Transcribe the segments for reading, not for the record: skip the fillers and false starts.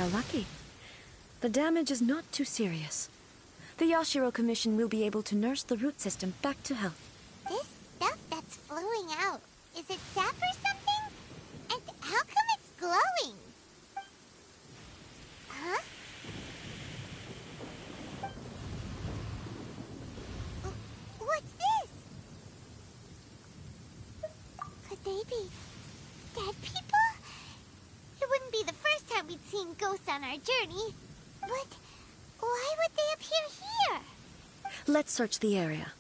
are lucky. The damage is not too serious. The Yashiro Commission will be able to nurse the root system back to health. This stuff that's flowing out, is it sap or something? And how come it's glowing? Huh? What's this? Could they be dead people? It wouldn't be the first time we'd seen ghosts on our journey. But why would they appear here? Let's search the area.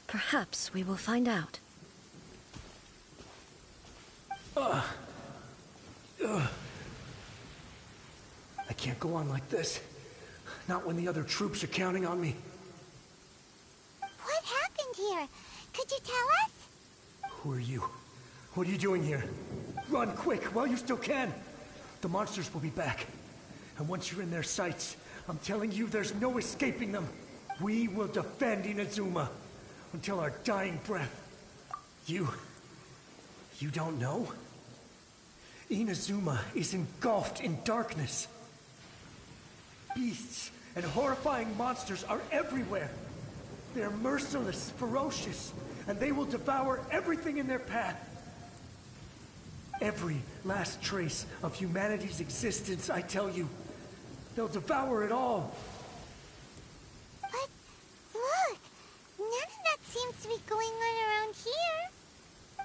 Perhaps we will find out. I can't go on like this. Not when the other troops are counting on me. What happened here? Could you tell us? Who are you? What are you doing here? Run quick while you still can. The monsters will be back. And once you're in their sights, I'm telling you there's no escaping them. We will defend Inazuma until our dying breath. You don't know? Inazuma is engulfed in darkness. Beasts and horrifying monsters are everywhere. They're merciless, ferocious, and they will devour everything in their path. Every last trace of humanity's existence, I tell you. They'll devour it all. But look, none of that seems to be going on around here.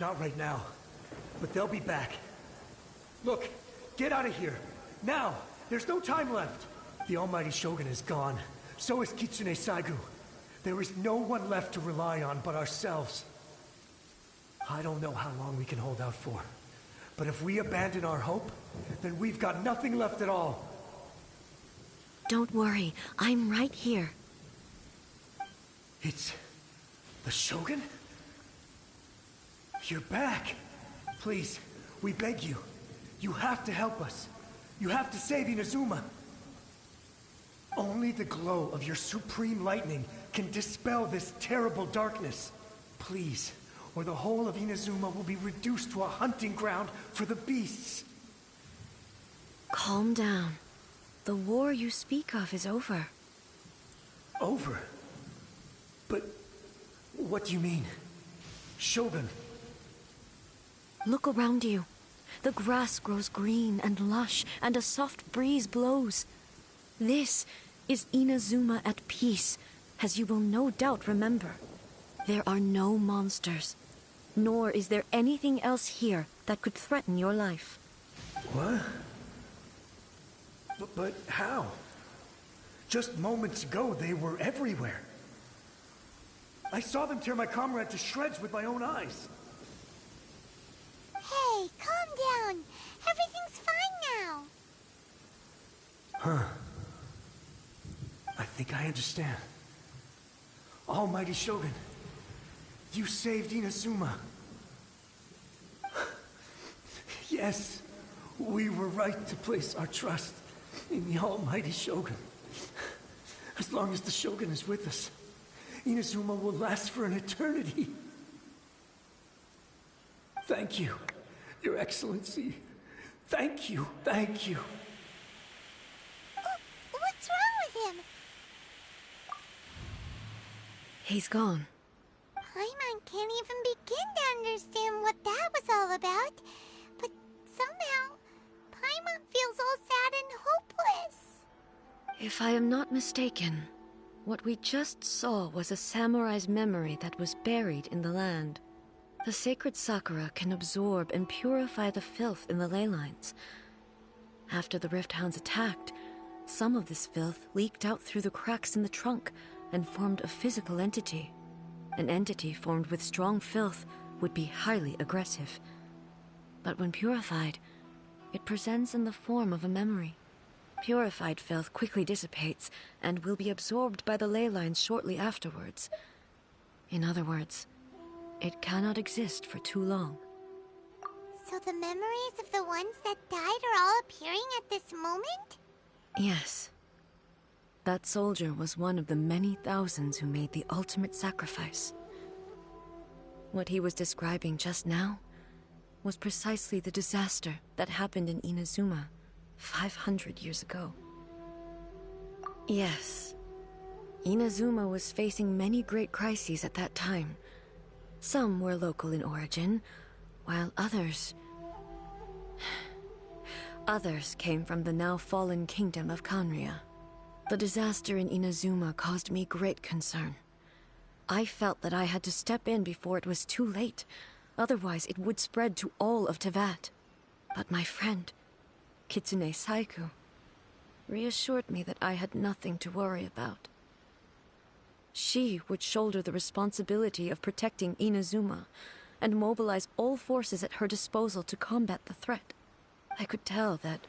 Not right now, but they'll be back. Look, get out of here. Now, there's no time left. The almighty Shogun is gone. So is Kitsune Saigu. There is no one left to rely on but ourselves. I don't know how long we can hold out for. But if we abandon our hope, then we've got nothing left at all. Don't worry, I'm right here. It's the Shogun? You're back. Please, we beg you. You have to help us. You have to save Inazuma. Only the glow of your supreme lightning can dispel this terrible darkness. Please, or the whole of Inazuma will be reduced to a hunting ground for the beasts. Calm down. The war you speak of is over. Over? But what do you mean? Shogun? Look around you. The grass grows green and lush, and a soft breeze blows. This is Inazuma at peace, as you will no doubt remember. There are no monsters, nor is there anything else here that could threaten your life. What? But how? Just moments ago, they were everywhere. I saw them tear my comrade to shreds with my own eyes. Hey, calm down. Everything's fine now. Huh. I think I understand. Almighty Shogun, you saved Inazuma. Yes, we were right to place our trust in the Almighty Shogun. As long as the Shogun is with us, Inazuma will last for an eternity. Thank you, Your Excellency. Thank you, thank you. What's wrong with him? He's gone. Paimon can't even begin to understand what that was all about. But somehow, Paimon feels all sad and hopeless. If I am not mistaken, what we just saw was a samurai's memory that was buried in the land. The sacred sakura can absorb and purify the filth in the ley lines. After the Rift Hounds attacked, some of this filth leaked out through the cracks in the trunk and formed a physical entity. An entity formed with strong filth would be highly aggressive. But when purified, it presents in the form of a memory. Purified filth quickly dissipates and will be absorbed by the ley lines shortly afterwards. In other words, it cannot exist for too long. So the memories of the ones that died are all appearing at this moment? Yes. That soldier was one of the many thousands who made the ultimate sacrifice. What he was describing just now was precisely the disaster that happened in Inazuma. 500 years ago. Yes, Inazuma was facing many great crises at that time. Some were local in origin, while others came from the now fallen kingdom of Kanria. The disaster in Inazuma caused me great concern. I felt that I had to step in before it was too late, otherwise it would spread to all of Teyvat. But my friend, Kitsune Saiku, reassured me that I had nothing to worry about. She would shoulder the responsibility of protecting Inazuma and mobilize all forces at her disposal to combat the threat. I could tell that,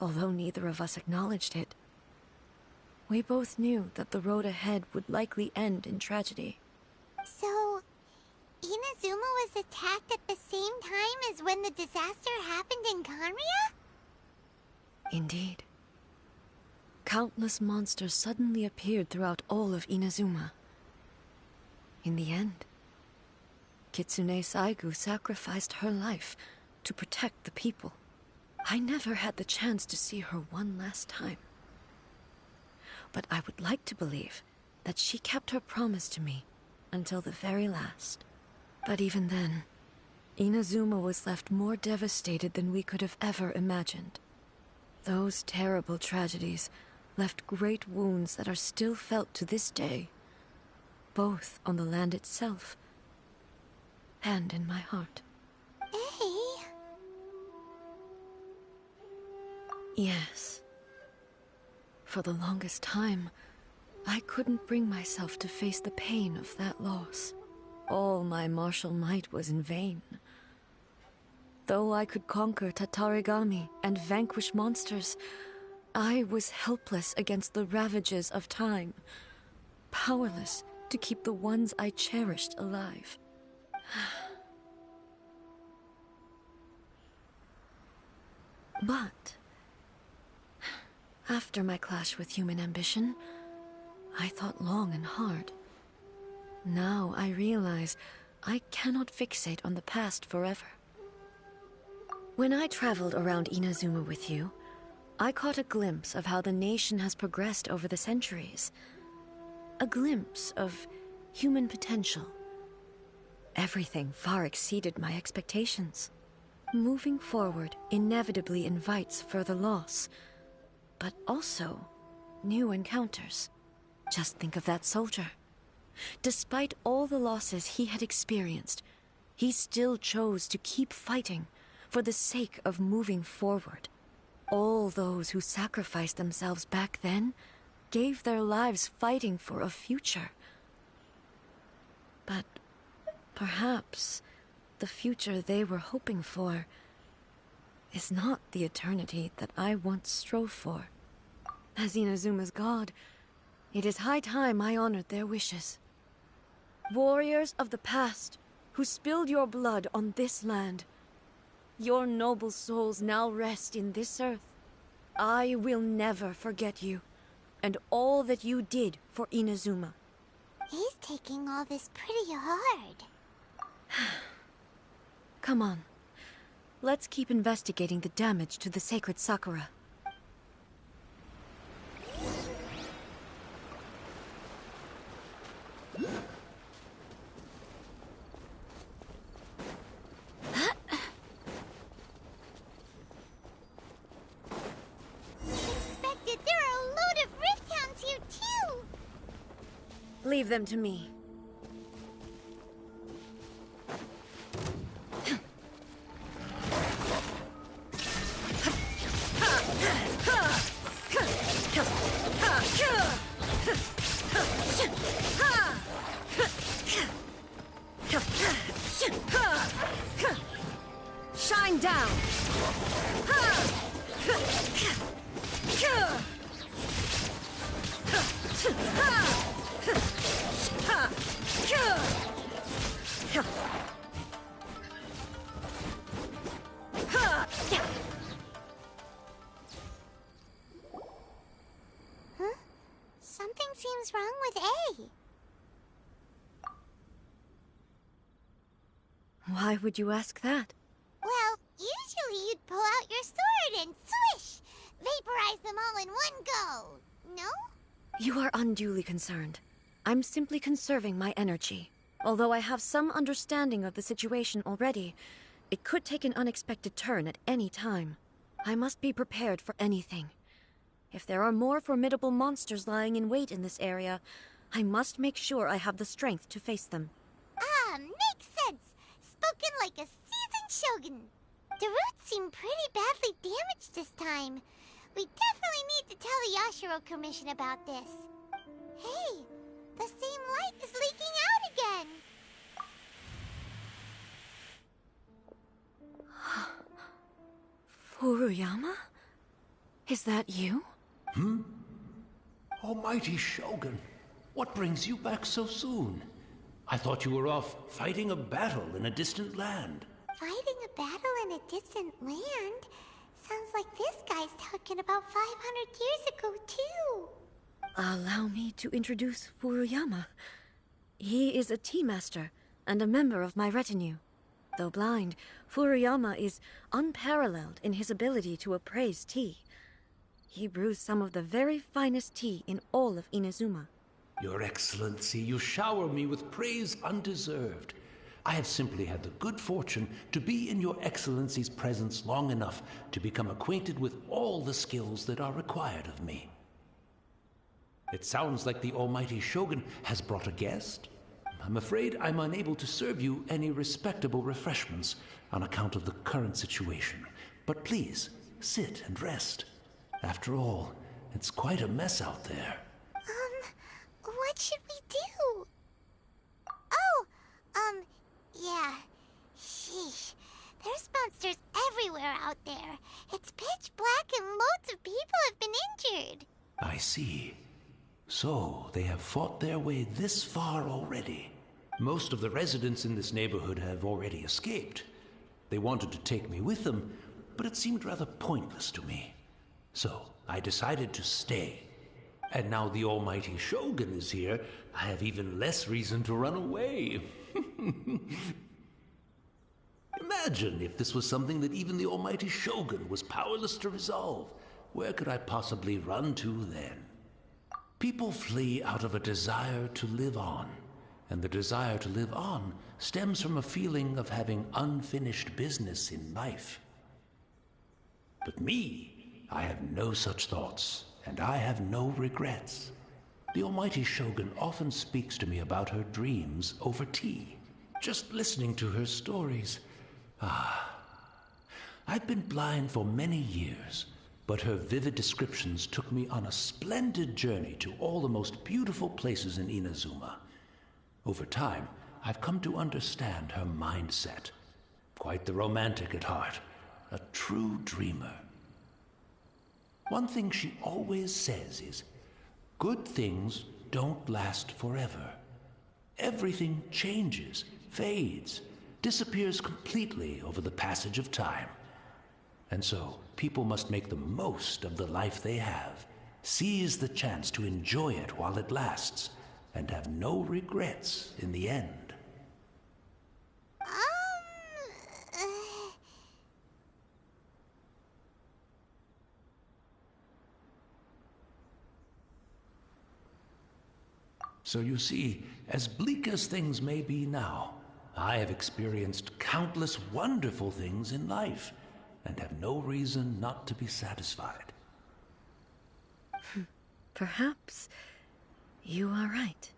although neither of us acknowledged it, we both knew that the road ahead would likely end in tragedy. So, Inazuma was attacked at the same time as when the disaster happened in Kanria? Indeed. Countless monsters suddenly appeared throughout all of Inazuma. In the end, Kitsune Saigu sacrificed her life to protect the people. I never had the chance to see her one last time. But I would like to believe that she kept her promise to me until the very last. But even then, Inazuma was left more devastated than we could have ever imagined. Those terrible tragedies left great wounds that are still felt to this day, both on the land itself and in my heart. Hey. Yes. For the longest time, I couldn't bring myself to face the pain of that loss. All my martial might was in vain. Though I could conquer Tatarigami and vanquish monsters, I was helpless against the ravages of time, powerless to keep the ones I cherished alive. But after my clash with human ambition, I thought long and hard. Now I realize I cannot fixate on the past forever. When I traveled around Inazuma with you, I caught a glimpse of how the nation has progressed over the centuries. A glimpse of human potential. Everything far exceeded my expectations. Moving forward inevitably invites further loss, but also new encounters. Just think of that soldier. Despite all the losses he had experienced, he still chose to keep fighting for the sake of moving forward. All those who sacrificed themselves back then gave their lives fighting for a future. But perhaps the future they were hoping for is not the eternity that I once strove for. As Inazuma's god, it is high time I honored their wishes. Warriors of the past, who spilled your blood on this land, your noble souls now rest in this earth. I will never forget you, and all that you did for Inazuma. He's taking all this pretty hard. Come on. Let's keep investigating the damage to the sacred Sakura. Expected, there are a load of rift hounds here too! Leave them to me. Shine down! Huh? Something seems wrong with A. Why would you ask that? Well, usually you'd pull out your sword and swish! vaporize them all in one go. No? You are unduly concerned. I'm simply conserving my energy. Although I have some understanding of the situation already, it could take an unexpected turn at any time. I must be prepared for anything. If there are more formidable monsters lying in wait in this area, I must make sure I have the strength to face them. Ah, makes sense. Spoken like a seasoned shogun. The roots seem pretty badly damaged this time. We definitely need to tell the Yashiro Commission about this. Hey, the same light is leaking out again. Furuyama? Is that you? Almighty Shogun, what brings you back so soon? I thought you were off fighting a battle in a distant land. Fighting a battle in a distant land? Sounds like this guy's talking about 500 years ago, too. Allow me to introduce Furuyama. He is a tea master and a member of my retinue. Though blind, Furuyama is unparalleled in his ability to appraise tea. He brews some of the very finest tea in all of Inazuma. Your Excellency, you shower me with praise undeserved. I have simply had the good fortune to be in Your Excellency's presence long enough to become acquainted with all the skills that are required of me. It sounds like the Almighty Shogun has brought a guest. I'm afraid I'm unable to serve you any respectable refreshments on account of the current situation. But please, sit and rest. After all, it's quite a mess out there. What should we do? Yeah. Sheesh. There's monsters everywhere out there. It's pitch black and loads of people have been injured. I see. So, they have fought their way this far already. Most of the residents in this neighborhood have already escaped. They wanted to take me with them, but it seemed rather pointless to me. So, I decided to stay. And now the Almighty Shogun is here, I have even less reason to run away. Imagine if this was something that even the Almighty Shogun was powerless to resolve. Where could I possibly run to then? People flee out of a desire to live on, and the desire to live on stems from a feeling of having unfinished business in life. But me, I have no such thoughts, and I have no regrets. The Almighty Shogun often speaks to me about her dreams over tea. Just listening to her stories. I've been blind for many years, but her vivid descriptions took me on a splendid journey to all the most beautiful places in Inazuma. Over time, I've come to understand her mindset. Quite the romantic at heart, a true dreamer. One thing she always says is, good things don't last forever. Everything changes, fades, disappears completely over the passage of time. And so, people must make the most of the life they have, seize the chance to enjoy it while it lasts, and have no regrets in the end. So you see, as bleak as things may be now, I have experienced countless wonderful things in life, and have no reason not to be satisfied. Perhaps you are right.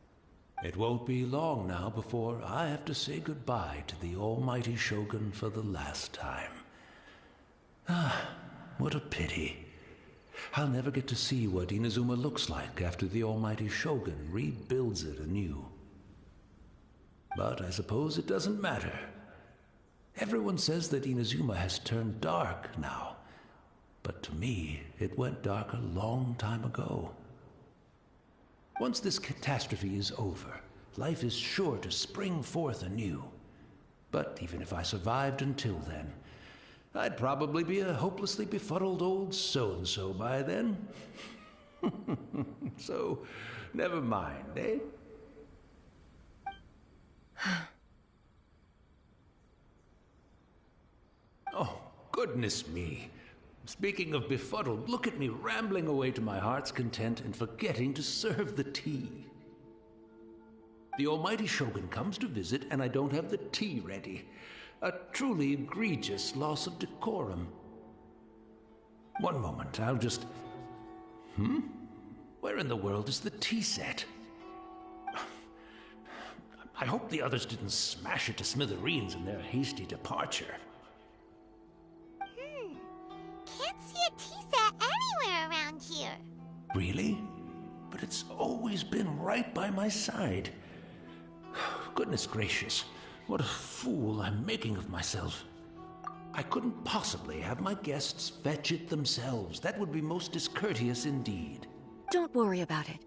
It won't be long now before I have to say goodbye to the Almighty Shogun for the last time. What a pity. I'll never get to see what Inazuma looks like after the Almighty Shogun rebuilds it anew. But I suppose it doesn't matter. Everyone says that Inazuma has turned dark now, but to me, it went dark a long time ago. Once this catastrophe is over, life is sure to spring forth anew. But even if I survived until then, I'd probably be a hopelessly befuddled old so-and-so by then. So, never mind, eh? Oh, goodness me. Speaking of befuddled, look at me rambling away to my heart's content and forgetting to serve the tea. The almighty Shogun comes to visit and I don't have the tea ready. A truly egregious loss of decorum. One moment, I'll just... Where in the world is the tea set? I hope the others didn't smash it to smithereens in their hasty departure. Can't see a tea set anywhere around here. Really? But it's always been right by my side. Goodness gracious, what a fool I'm making of myself. I couldn't possibly have my guests fetch it themselves. That would be most discourteous indeed. Don't worry about it.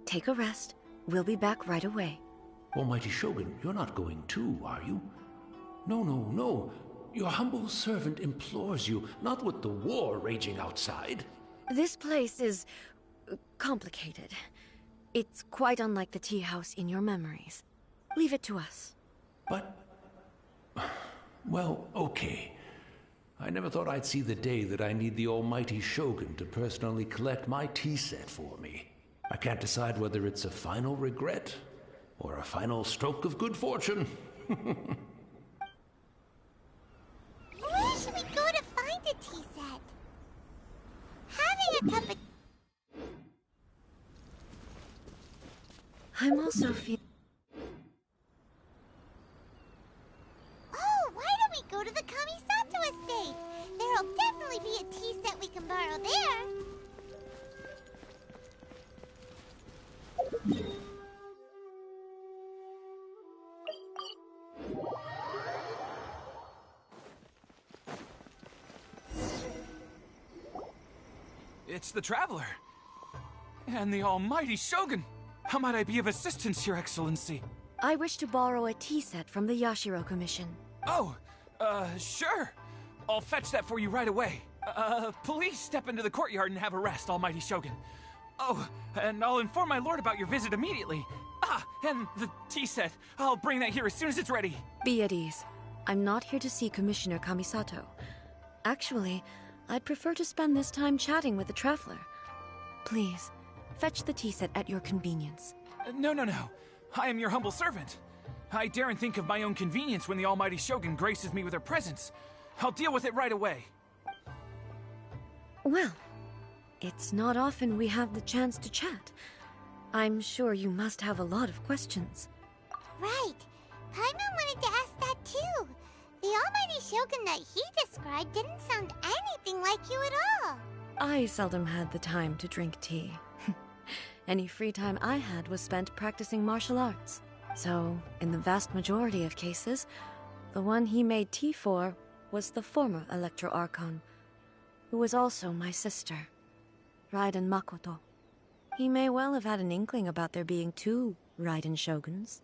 Take a rest. We'll be back right away. Almighty Shogun, you're not going too, are you? No, no, no. Your humble servant implores you, not with the war raging outside. This place is... complicated. It's quite unlike the tea house in your memories. Leave it to us. But... well, okay. I never thought I'd see the day that I need the almighty Shogun to personally collect my tea set for me. I can't decide whether it's a final regret or a final stroke of good fortune. Where should we go to find a tea set? Having a cup of... I'm also Oh, why don't we go to the Kamisato estate? There'll definitely be a tea set we can borrow there. It's the Traveler. And the almighty Shogun. How might I be of assistance, Your Excellency? I wish to borrow a tea set from the Yashiro Commission. Oh, sure. I'll fetch that for you right away. Please step into the courtyard and have a rest, almighty Shogun. Oh, and I'll inform my lord about your visit immediately. Ah, and the tea set. I'll bring that here as soon as it's ready. Be at ease. I'm not here to see Commissioner Kamisato. Actually, I'd prefer to spend this time chatting with the Traveler. Please, fetch the tea set at your convenience. No. I am your humble servant. I daren't think of my own convenience when the almighty Shogun graces me with her presence. I'll deal with it right away. Well, it's not often we have the chance to chat. I'm sure you must have a lot of questions. Right. Paimon wanted to ask that too. The almighty Shogun that he described didn't sound anything like you at all. I seldom had the time to drink tea. Any free time I had was spent practicing martial arts. So, in the vast majority of cases, the one he made tea for was the former Electro Archon, who was also my sister, Raiden Makoto. He may well have had an inkling about there being two Raiden Shoguns,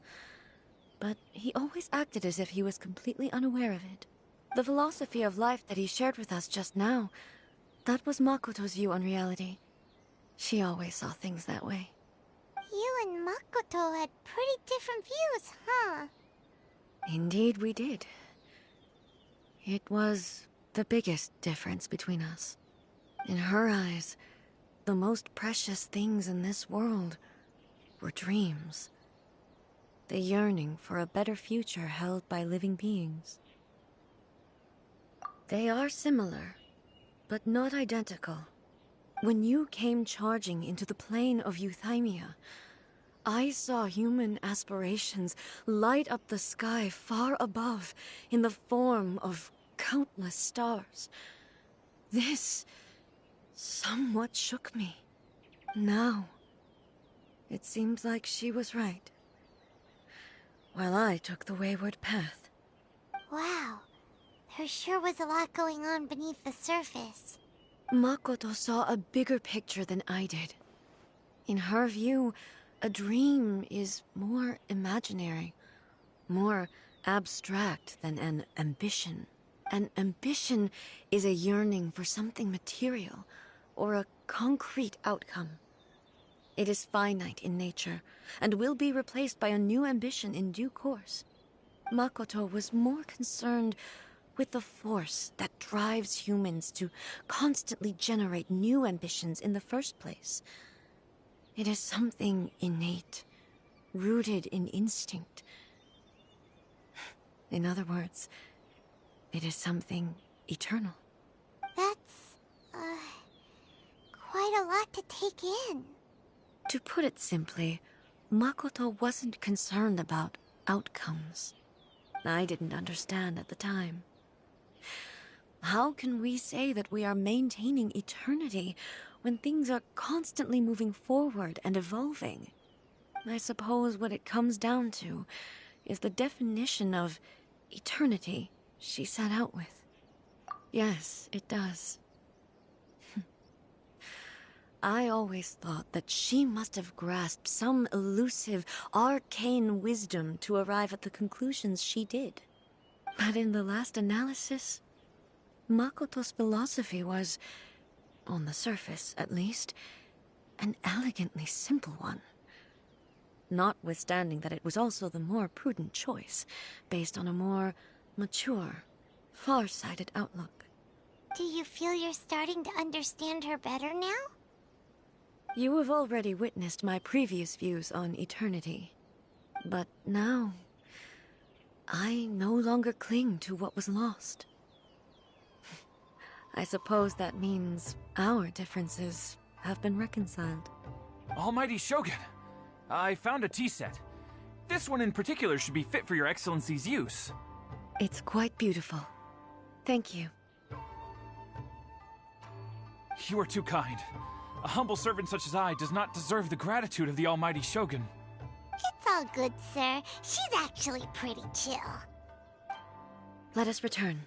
but he always acted as if he was completely unaware of it. The philosophy of life that he shared with us just now, that was Makoto's view on reality. She always saw things that way. You and Makoto had pretty different views, huh? Indeed we did. It was the biggest difference between us. In her eyes, the most precious things in this world were dreams. The yearning for a better future held by living beings. They are similar, but not identical. When you came charging into the plane of Euthymia, I saw human aspirations light up the sky far above in the form of countless stars. This somewhat shook me. Now, it seems like she was right, while I took the wayward path. Wow. There sure was a lot going on beneath the surface. Makoto saw a bigger picture than I did. In her view, a dream is more imaginary, more abstract than an ambition. An ambition is a yearning for something material, or a concrete outcome. It is finite in nature, and will be replaced by a new ambition in due course. Makoto was more concerned with the force that drives humans to constantly generate new ambitions in the first place. It is something innate, rooted in instinct. In other words, it is something eternal. That's, quite a lot to take in. To put it simply, Makoto wasn't concerned about outcomes. I didn't understand at the time. How can we say that we are maintaining eternity when things are constantly moving forward and evolving? I suppose what it comes down to is the definition of eternity she set out with. Yes, it does. I always thought that she must have grasped some elusive, arcane wisdom to arrive at the conclusions she did. But in the last analysis, Makoto's philosophy was, on the surface at least, an elegantly simple one. Notwithstanding that it was also the more prudent choice, based on a more mature, far-sighted outlook. Do you feel you're starting to understand her better now? You have already witnessed my previous views on eternity. But now, I no longer cling to what was lost. I suppose that means our differences have been reconciled. Almighty Shogun, I found a tea set. This one in particular should be fit for your Excellency's use. It's quite beautiful. Thank you. You are too kind. A humble servant such as I does not deserve the gratitude of the Almighty Shogun. It's all good, sir. She's actually pretty chill. Let us return.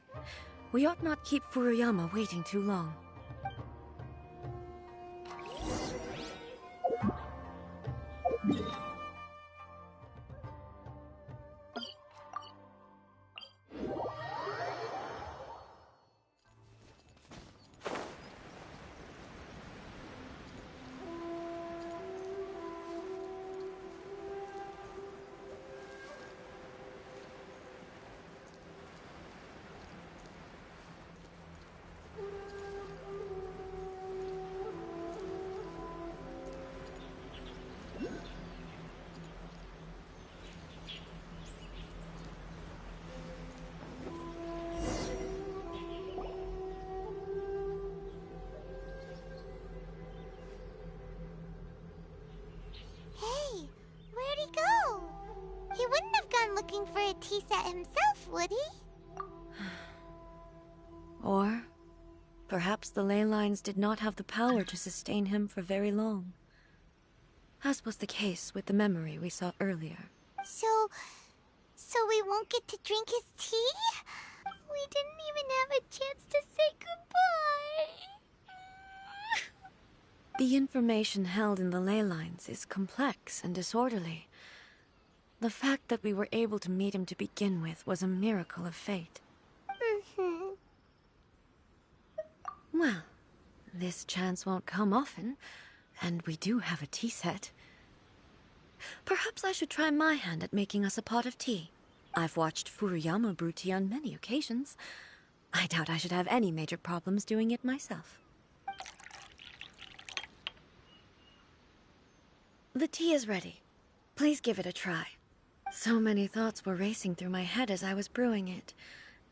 We ought not keep Furuyama waiting too long. Hey, where'd he go? He wouldn't have gone looking for a tea set himself, would he? Or perhaps the ley lines did not have the power to sustain him for very long. As was the case with the memory we saw earlier. So we won't get to drink his tea? We didn't even have a chance to say goodbye. The information held in the ley lines is complex and disorderly. The fact that we were able to meet him to begin with was a miracle of fate. Mm-hmm. Well, this chance won't come often, and we do have a tea set. Perhaps I should try my hand at making us a pot of tea. I've watched Furuyama brew tea on many occasions. I doubt I should have any major problems doing it myself. The tea is ready. Please give it a try. So many thoughts were racing through my head as I was brewing it.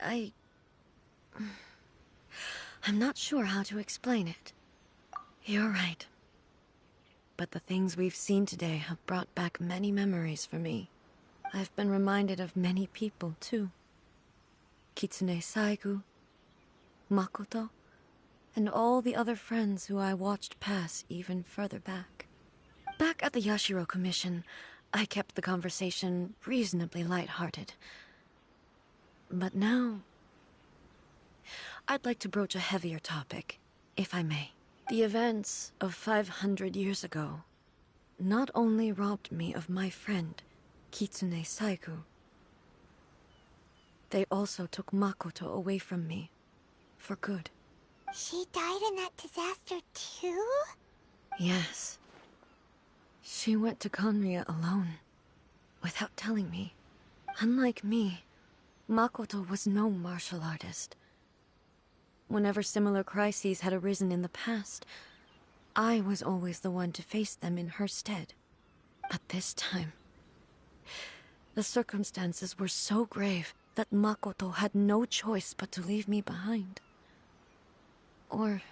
I'm not sure how to explain it. You're right. But the things we've seen today have brought back many memories for me. I've been reminded of many people, too. Kitsune Saigu, Makoto, and all the other friends who I watched pass even further back. Back at the Yashiro Commission, I kept the conversation reasonably lighthearted. But now, I'd like to broach a heavier topic, if I may. The events of 500 years ago not only robbed me of my friend, Kitsune Saigu, they also took Makoto away from me, for good. She died in that disaster too? Yes. She went to Conria alone, without telling me. Unlike me, Makoto was no martial artist. Whenever similar crises had arisen in the past, I was always the one to face them in her stead. But this time, the circumstances were so grave that Makoto had no choice but to leave me behind. Or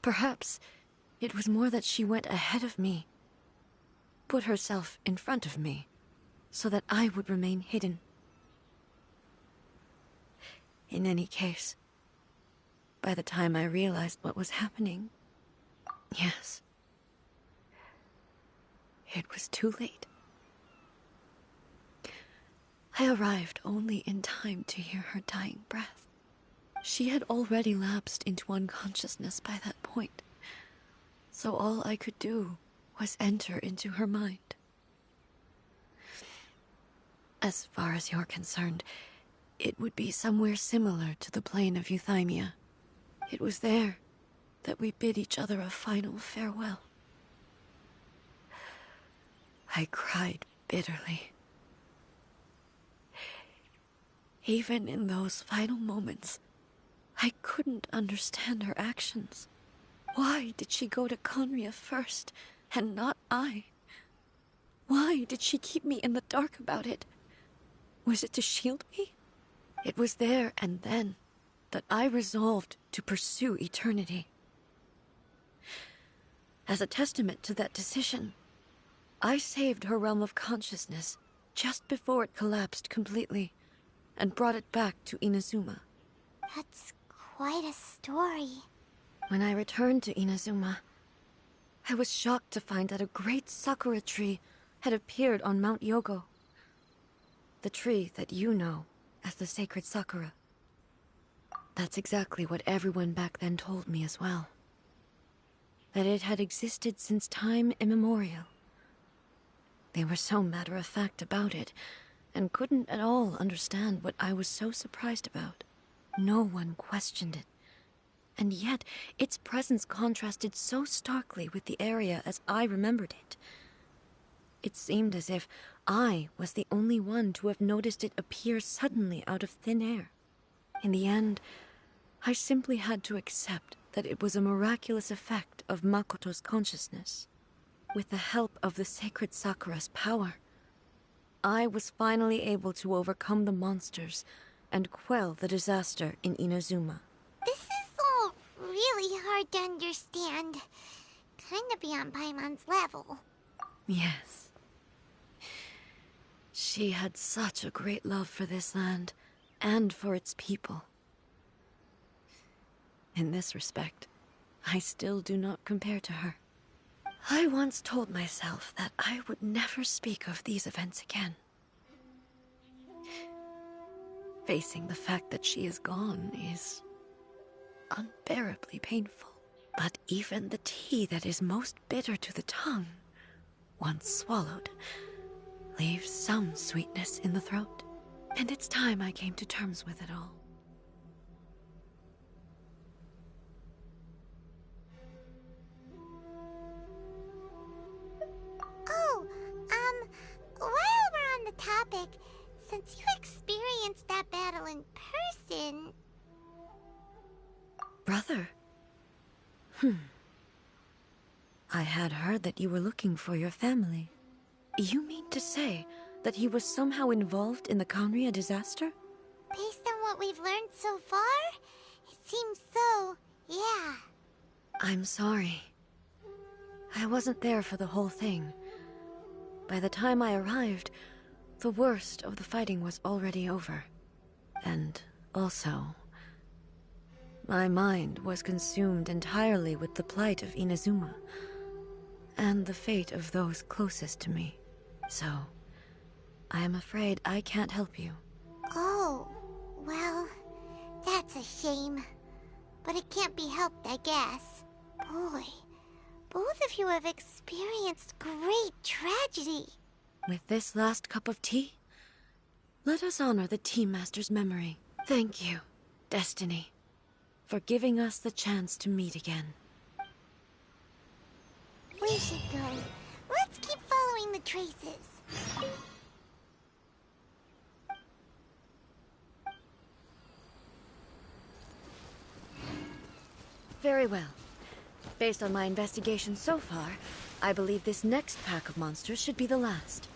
perhaps it was more that she went ahead of me, put herself in front of me, so that I would remain hidden. In any case, by the time I realized what was happening, yes, it was too late. I arrived only in time to hear her dying breath. She had already lapsed into unconsciousness by that point, so all I could do was enter into her mind. As far as you're concerned, it would be somewhere similar to the plane of Euthymia. It was there that we bid each other a final farewell. I cried bitterly. Even in those final moments, I couldn't understand her actions. Why did she go to Conria first, and not I? Why did she keep me in the dark about it? Was it to shield me? It was there and then that I resolved to pursue eternity. As a testament to that decision, I saved her realm of consciousness just before it collapsed completely, and brought it back to Inazuma. That's quite a story. When I returned to Inazuma, I was shocked to find that a great sakura tree had appeared on Mount Yogo. The tree that you know as the sacred sakura. That's exactly what everyone back then told me as well. That it had existed since time immemorial. They were so matter-of-fact about it, and couldn't at all understand what I was so surprised about. No one questioned it. And yet, its presence contrasted so starkly with the area as I remembered it. It seemed as if I was the only one to have noticed it appear suddenly out of thin air. In the end, I simply had to accept that it was a miraculous effect of Makoto's consciousness. With the help of the sacred Sakura's power, I was finally able to overcome the monsters and quell the disaster in Inazuma. This is all really hard to understand. Kinda beyond Paimon's level. Yes. She had such a great love for this land, and for its people. In this respect, I still do not compare to her. I once told myself that I would never speak of these events again. Facing the fact that she is gone is unbearably painful. But even the tea that is most bitter to the tongue, once swallowed, leaves some sweetness in the throat. And it's time I came to terms with it all. Oh, while we're on the topic, since you experienced that battle in person... Brother? I had heard that you were looking for your family. You mean to say that he was somehow involved in the Conria disaster? Based on what we've learned so far, it seems so, yeah. I'm sorry. I wasn't there for the whole thing. By the time I arrived, the worst of the fighting was already over. And also, my mind was consumed entirely with the plight of Inazuma, and the fate of those closest to me. So, I am afraid I can't help you. Oh, well, that's a shame. But it can't be helped, I guess. Boy, both of you have experienced great tragedy. With this last cup of tea, let us honor the Tea Master's memory. Thank you, Destiny, for giving us the chance to meet again. We should go. Let's keep following the traces. Very well. Based on my investigation so far, I believe this next pack of monsters should be the last.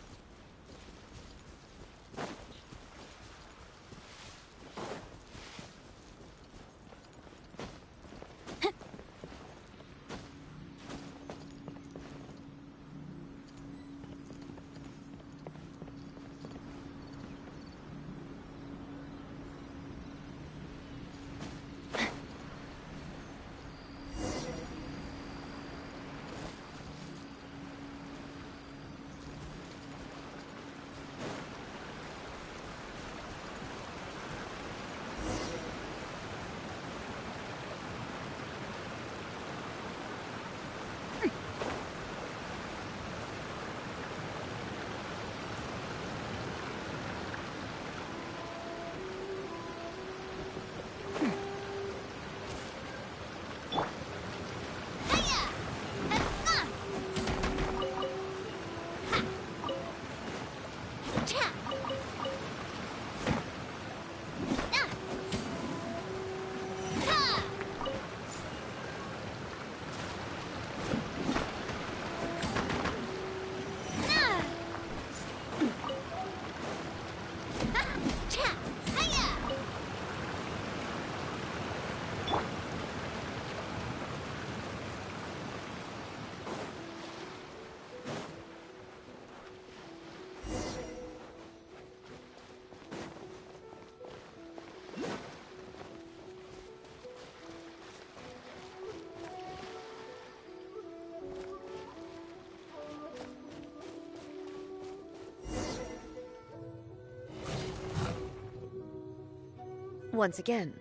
Once again,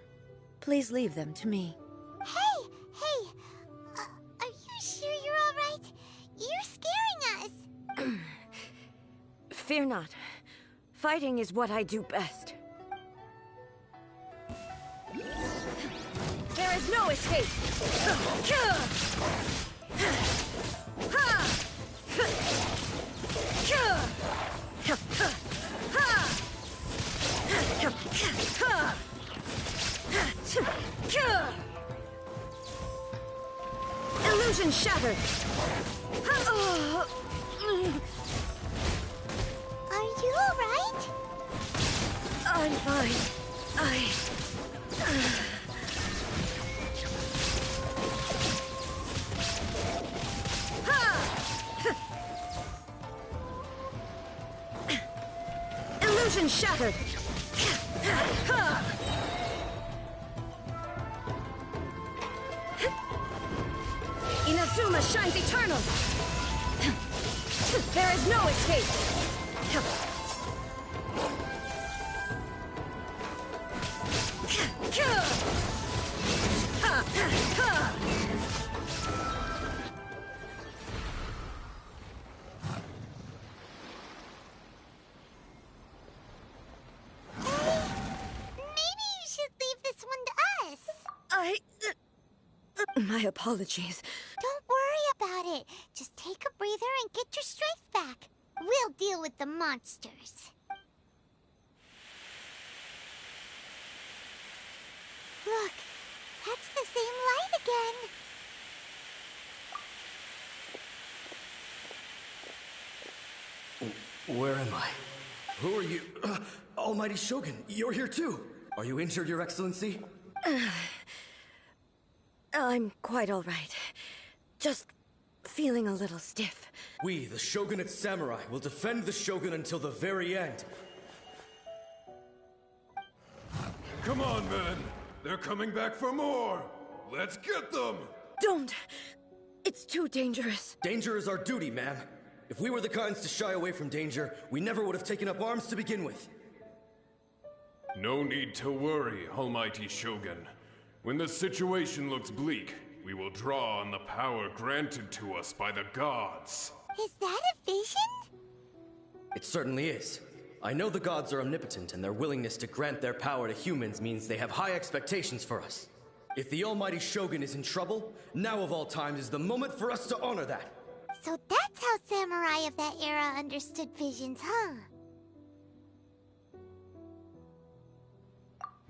please leave them to me. Hey! Are you sure you're all right? You're scaring us! Fear not. Fighting is what I do best. There is no escape! Illusion shattered! Are you all right? I'm fine. Illusion shattered! Inazuma shines eternal! There is no escape! My apologies. Don't worry about it. Just take a breather and get your strength back. We'll deal with the monsters. Look, that's the same light again. Where am I? Who are you? Almighty Shogun, you're here too. Are you injured, Your Excellency? I'm quite all right. Just feeling a little stiff. We, the Shogunate Samurai, will defend the Shogun until the very end. Come on, men. They're coming back for more. Let's get them! Don't! It's too dangerous. Danger is our duty, ma'am. If we were the kinds to shy away from danger, we never would have taken up arms to begin with. No need to worry, Almighty Shogun. When the situation looks bleak, we will draw on the power granted to us by the gods. Is that a vision? It certainly is. I know the gods are omnipotent, and their willingness to grant their power to humans means they have high expectations for us. If the Almighty Shogun is in trouble, now of all times is the moment for us to honor that. So that's how samurai of that era understood visions, huh?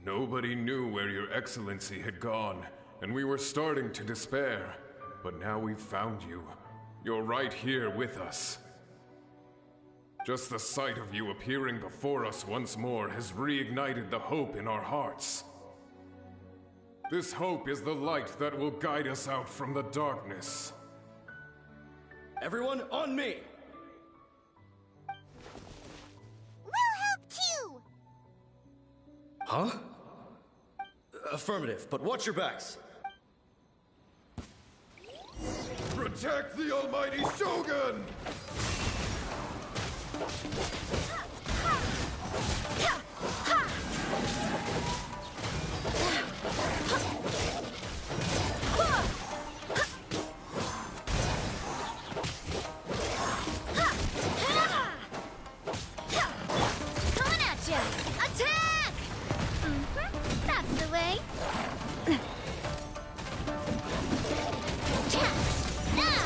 Nobody knew where Your Excellency had gone, and we were starting to despair. But now we've found you. You're right here with us. Just the sight of you appearing before us once more has reignited the hope in our hearts. This hope is the light that will guide us out from the darkness. Everyone, on me! We'll help too! Huh? Affirmative, but watch your backs. Protect the almighty Shogun! Coming at ya! Attack! That's the way. Now!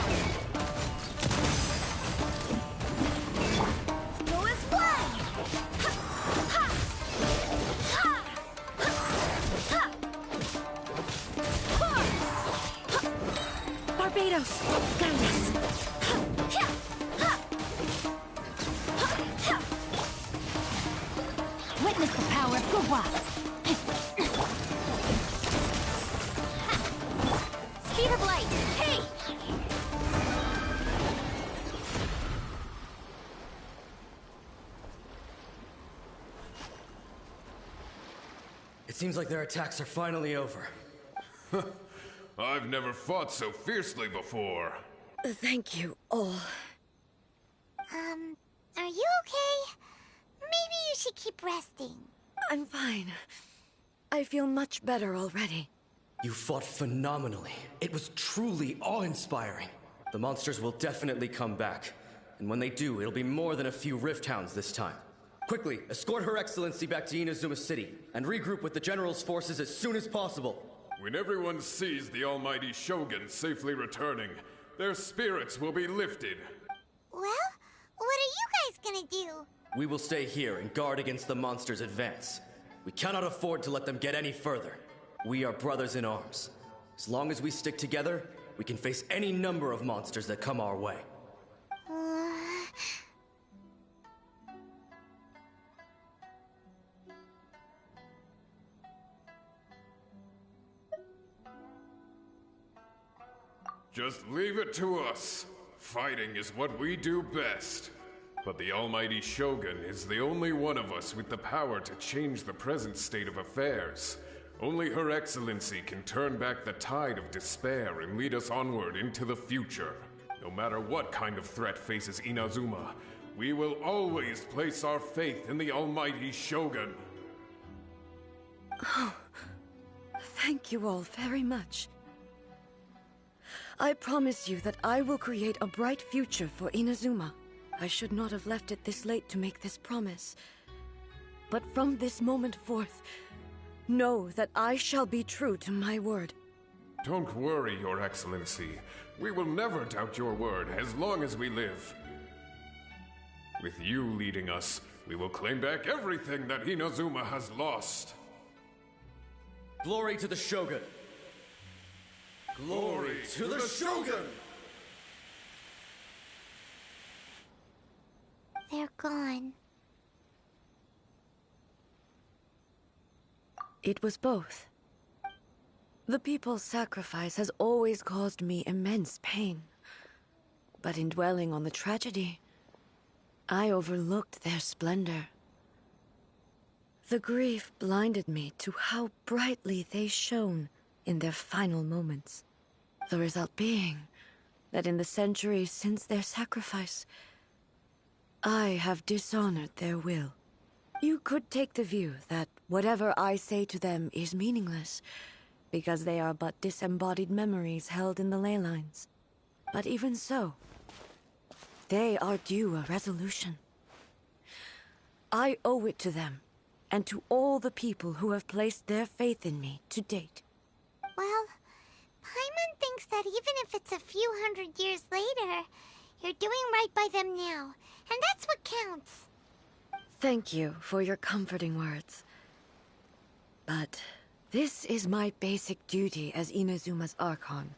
Go as one! Barbados, guide us. Witness the power of Gurwa! Speed of light! Hey! It seems like their attacks are finally over. I've never fought so fiercely before. Thank you all. Are you okay? Maybe you should keep resting. I'm fine. I feel much better already. You fought phenomenally. It was truly awe-inspiring. The monsters will definitely come back. And when they do, it'll be more than a few Rift Hounds this time. Quickly, escort Her Excellency back to Inazuma City, and regroup with the General's forces as soon as possible. When everyone sees the almighty Shogun safely returning, their spirits will be lifted. Well, what are you guys gonna do? We will stay here and guard against the monsters' advance. We cannot afford to let them get any further. We are brothers in arms. As long as we stick together, we can face any number of monsters that come our way. Just leave it to us. Fighting is what we do best. But the almighty Shogun is the only one of us with the power to change the present state of affairs. Only Her Excellency can turn back the tide of despair and lead us onward into the future. No matter what kind of threat faces Inazuma, we will always place our faith in the almighty Shogun. Oh, thank you all very much. I promise you that I will create a bright future for Inazuma. I should not have left it this late to make this promise. But from this moment forth, know that I shall be true to my word. Don't worry, Your Excellency. We will never doubt your word as long as we live. With you leading us, we will claim back everything that Inazuma has lost. Glory to the Shogun! Glory to the Shogun! They're gone. It was both. The people's sacrifice has always caused me immense pain. But in dwelling on the tragedy, I overlooked their splendor. The grief blinded me to how brightly they shone in their final moments. The result being that in the centuries since their sacrifice, I have dishonored their will. You could take the view that whatever I say to them is meaningless, because they are but disembodied memories held in the ley lines. But even so, they are due a resolution. I owe it to them, and to all the people who have placed their faith in me to date. Well, Paimon thinks that even if it's a few hundred years later, you're doing right by them now, and that's what counts. Thank you for your comforting words. But This is my basic duty as Inazuma's Archon,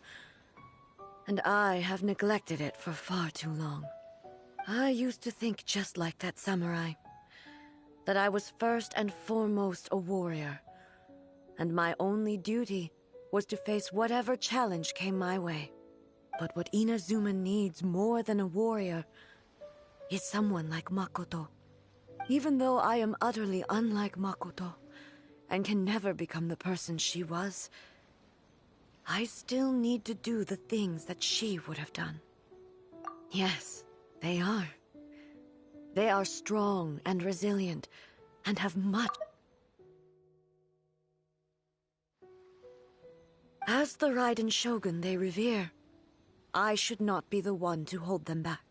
and I have neglected it for far too long. I used to think just like that samurai, that I was first and foremost a warrior, and my only duty was to face whatever challenge came my way. But what Inazuma needs more than a warrior is someone like Makoto. Even though I am utterly unlike Makoto, and can never become the person she was, I still need to do the things that she would have done. Yes, they are. They are strong and resilient, and have much. As the Raiden Shogun they revere, I should not be the one to hold them back.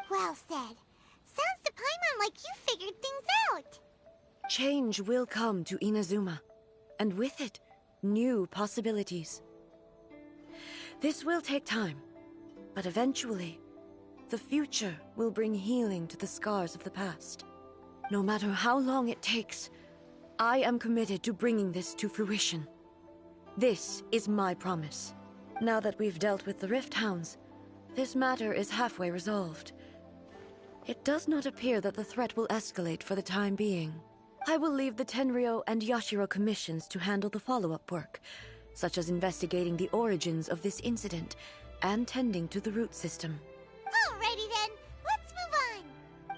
Well said. Sounds to Paimon like you figured things out. Change will come to Inazuma, and with it, new possibilities. This will take time, but eventually, the future will bring healing to the scars of the past. No matter how long it takes, I am committed to bringing this to fruition. This is my promise. Now that we've dealt with the Rift Hounds, this matter is halfway resolved. It does not appear that the threat will escalate for the time being. I will leave the Tenryo and Yashiro commissions to handle the follow-up work, such as investigating the origins of this incident and tending to the root system. Alrighty then, let's move on.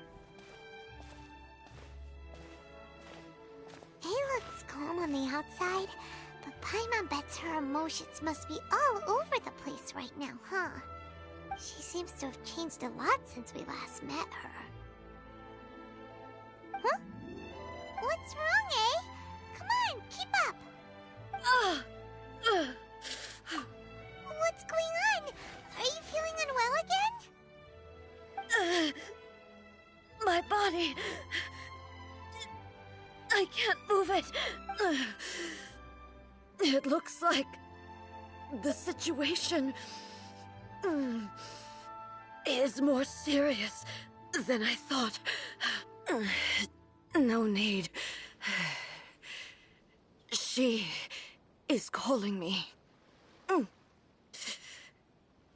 It looks calm on the outside, but Paimon bets her emotions must be all over the place right now, huh? She seems to have changed a lot since we last met her. Huh? What's wrong, eh? Come on, keep up! What's going on? Are you feeling unwell again? My body... I can't move it. It looks like the situation is more serious than I thought. No need. She is calling me.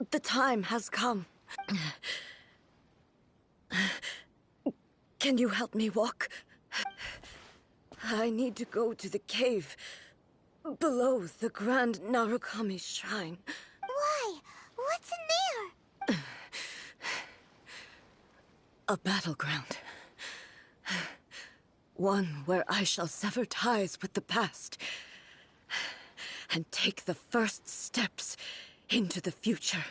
The time has come. Can you help me walk? I need to go to the cave below the Grand Narukami Shrine. Why? What's in there? A battleground. One where I shall sever ties with the past and take the first steps into the future.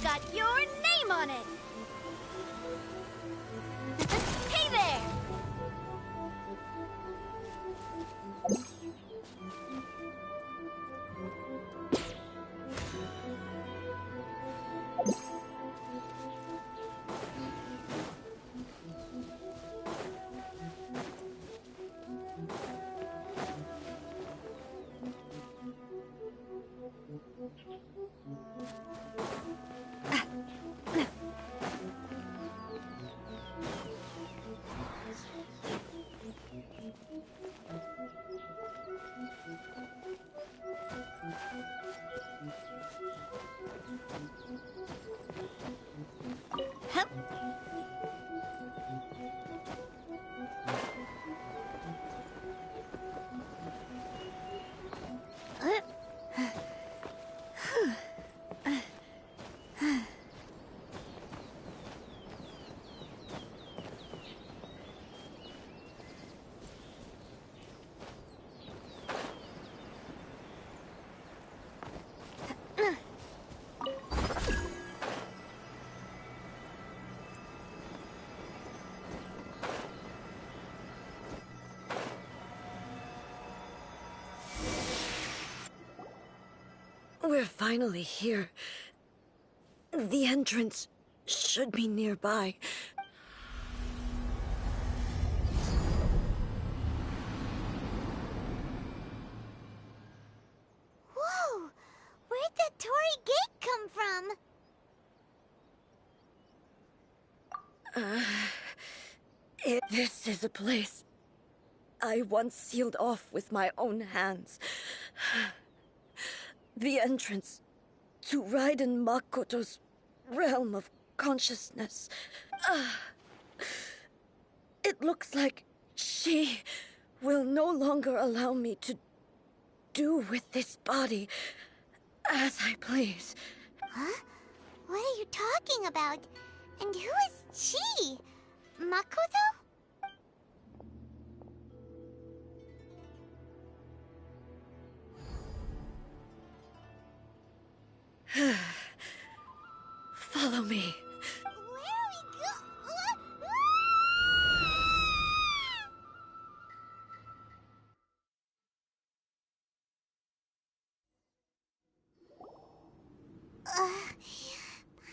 got your name on it! Hey there! We're finally here. The entrance should be nearby. Whoa! Where'd that Torii gate come from? This is a place I once sealed off with my own hands. The entrance to Raiden Makoto's realm of consciousness. It looks like she will no longer allow me to do with this body as I please. Huh? What are you talking about? And who is she? Makoto? Follow me. Where are we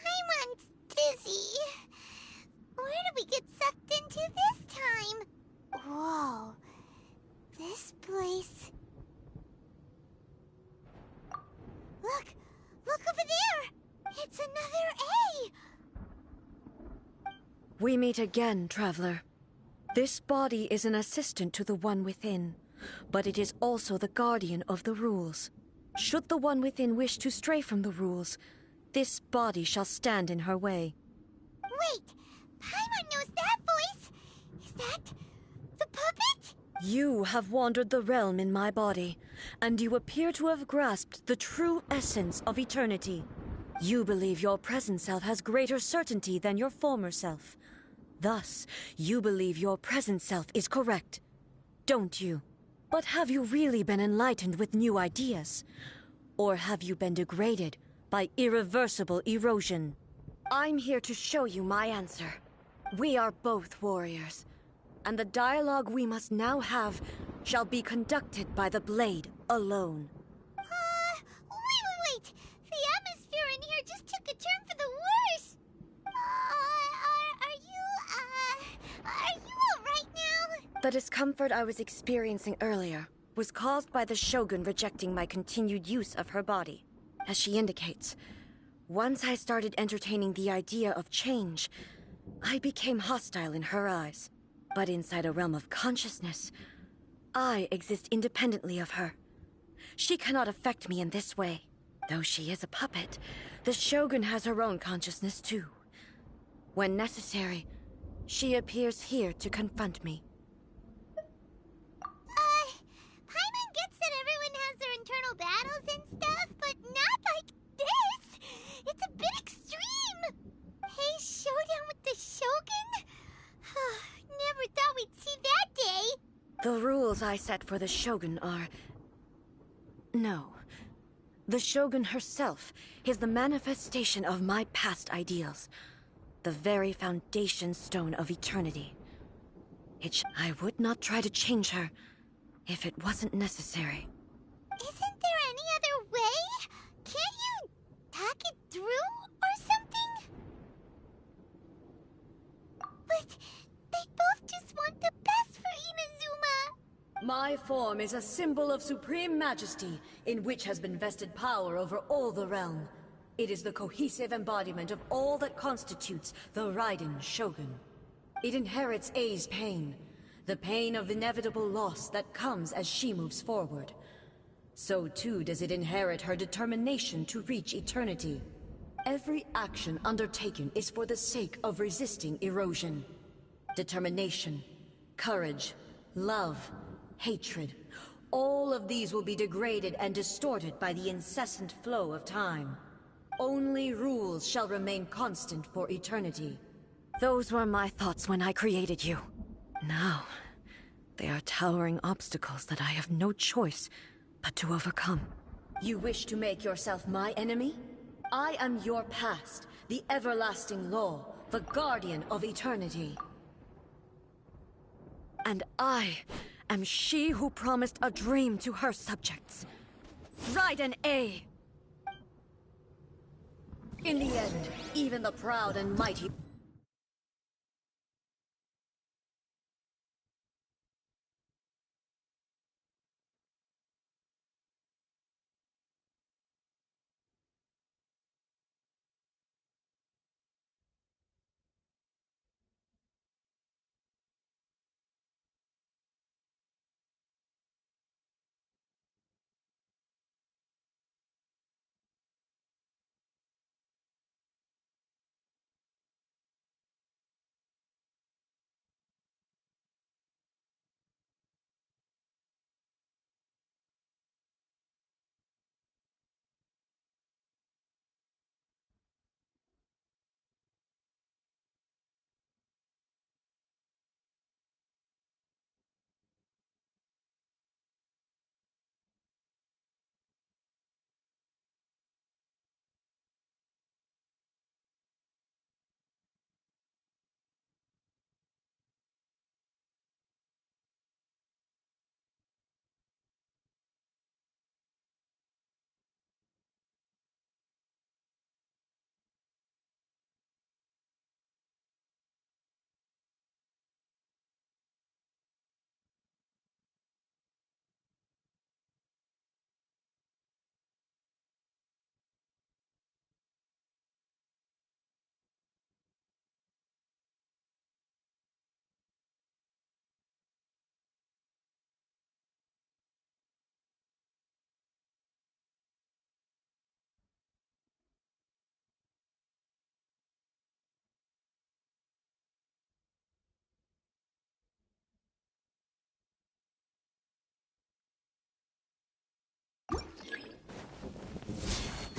Paimon's dizzy. Where did we get sucked into this time? Whoa. This place... Look over there! It's another A! We meet again, traveler. This body is an assistant to the One Within, but it is also the guardian of the rules. Should the One Within wish to stray from the rules, this body shall stand in her way. Wait! Paimon knows that voice! Is that... the puppet? You have wandered the realm in my body, and you appear to have grasped the true essence of eternity. You believe your present self has greater certainty than your former self. Thus, you believe your present self is correct, don't you? But have you really been enlightened with new ideas? Or have you been degraded by irreversible erosion? I'm here to show you my answer. We are both warriors, and the dialogue we must now have shall be conducted by the blade alone. Wait! The atmosphere in here just took a turn for the worse! Are you alright now? The discomfort I was experiencing earlier was caused by the Shogun rejecting my continued use of her body. As she indicates, once I started entertaining the idea of change, I became hostile in her eyes. But inside a realm of consciousness, I exist independently of her. She cannot affect me in this way. Though she is a puppet, the Shogun has her own consciousness too. When necessary, she appears here to confront me. Paimon gets that everyone has their internal battles and stuff, but not like this! It's a bit extreme! Hey, showdown with the Shogun? Never thought we'd see that day! The rules I set for the Shogun are... No. The Shogun herself is the manifestation of my past ideals. The very foundation stone of eternity. I would not try to change her if it wasn't necessary. Isn't there any other way? Can't you talk it through or something? But they both just want the best for Inazuma. My form is a symbol of supreme majesty, in which has been vested power over all the realm. It is the cohesive embodiment of all that constitutes the Raiden Shogun. It inherits Ei's pain, the pain of inevitable loss that comes as she moves forward. So too does it inherit her determination to reach eternity. Every action undertaken is for the sake of resisting erosion. Determination, courage, love, hatred, all of these will be degraded and distorted by the incessant flow of time. Only rules shall remain constant for eternity. Those were my thoughts when I created you. Now, they are towering obstacles that I have no choice but to overcome. You wish to make yourself my enemy? I am your past, the everlasting law, the guardian of eternity. And I am she who promised a dream to her subjects. Raiden A. In the end, even the proud and mighty...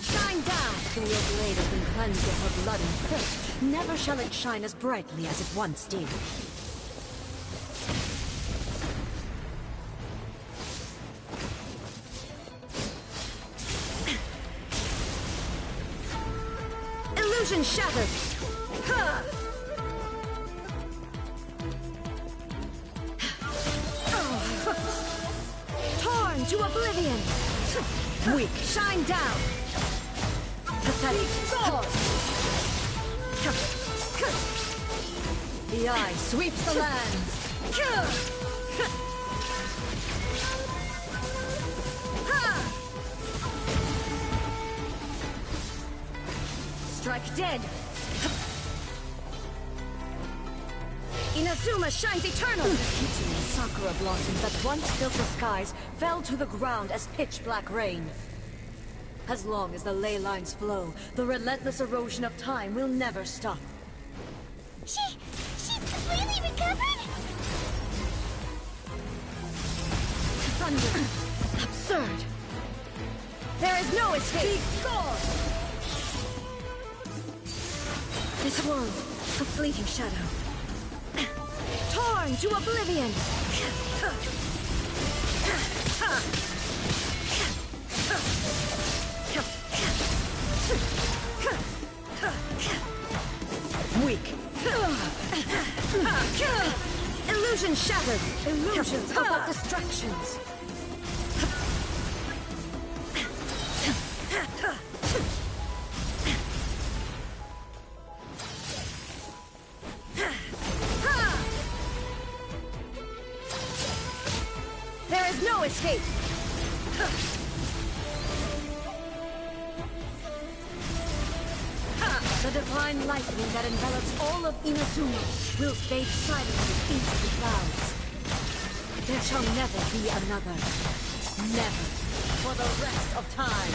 Shine down, though your blade has been cleansed of her blood and filth. Never shall it shine as brightly as it once did. Illusion shattered! Ha! Torn to oblivion! Weak, shine down! Pathetic. The eye sweeps the lands. Strike dead. Inazuma shines eternal. The Kitsune sakura blossoms that once filled the skies fell to the ground as pitch-black rain. As long as the ley lines flow, the relentless erosion of time will never stop. She's completely recovered? Thunder! Absurd! There is no escape! This world, a fleeting shadow. Torn to oblivion! shattered. Illusions are but distractions. There is no escape. The divine lightning that envelops all of Inazuma will fade silently into the clouds. There shall never be another. Never. For the rest of time.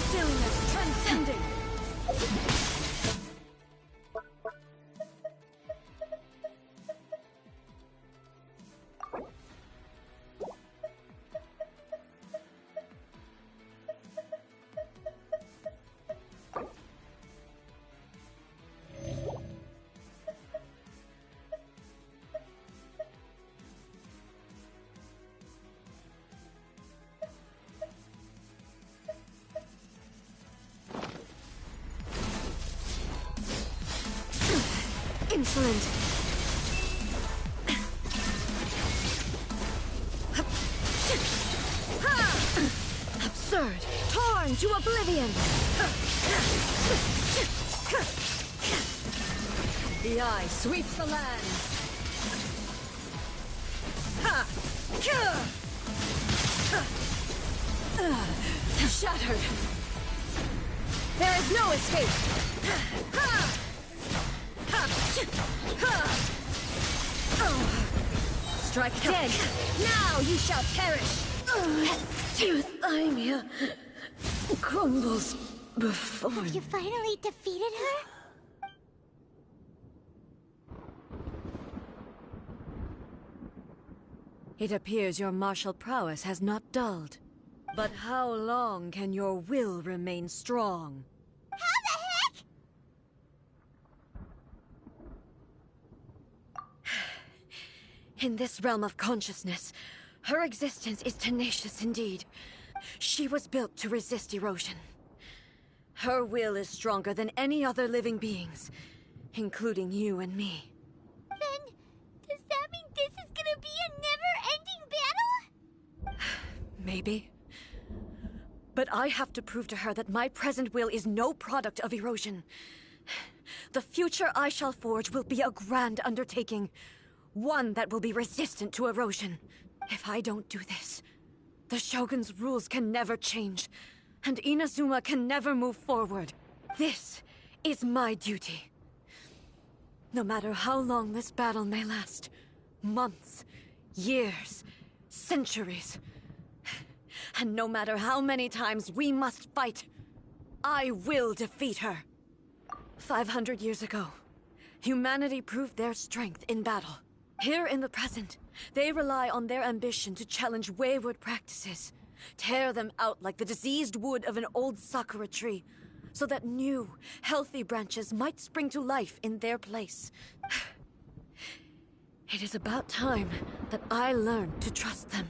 Stillness transcending. Insolent. Absurd. Torn to oblivion. The eye sweeps the land. Shattered. There is no escape. Strike dead. Now you shall perish. Euthymia crumbles before Have you finally defeated her? It appears your martial prowess has not dulled. But how long can your will remain strong? How the heck? In this realm of consciousness, her existence is tenacious indeed. She was built to resist erosion. Her will is stronger than any other living being's, including you and me. Then, does that mean this is gonna be a never-ending battle? Maybe. But I have to prove to her that my present will is no product of erosion. The future I shall forge will be a grand undertaking. One that will be resistant to erosion. If I don't do this, the Shogun's rules can never change, and Inazuma can never move forward. This is my duty. No matter how long this battle may last, months, years, centuries, and no matter how many times we must fight, I will defeat her. 500 years ago, humanity proved their strength in battle. Here in the present, they rely on their ambition to challenge wayward practices, tear them out like the diseased wood of an old sakura tree, so that new, healthy branches might spring to life in their place. It is about time that I learned to trust them.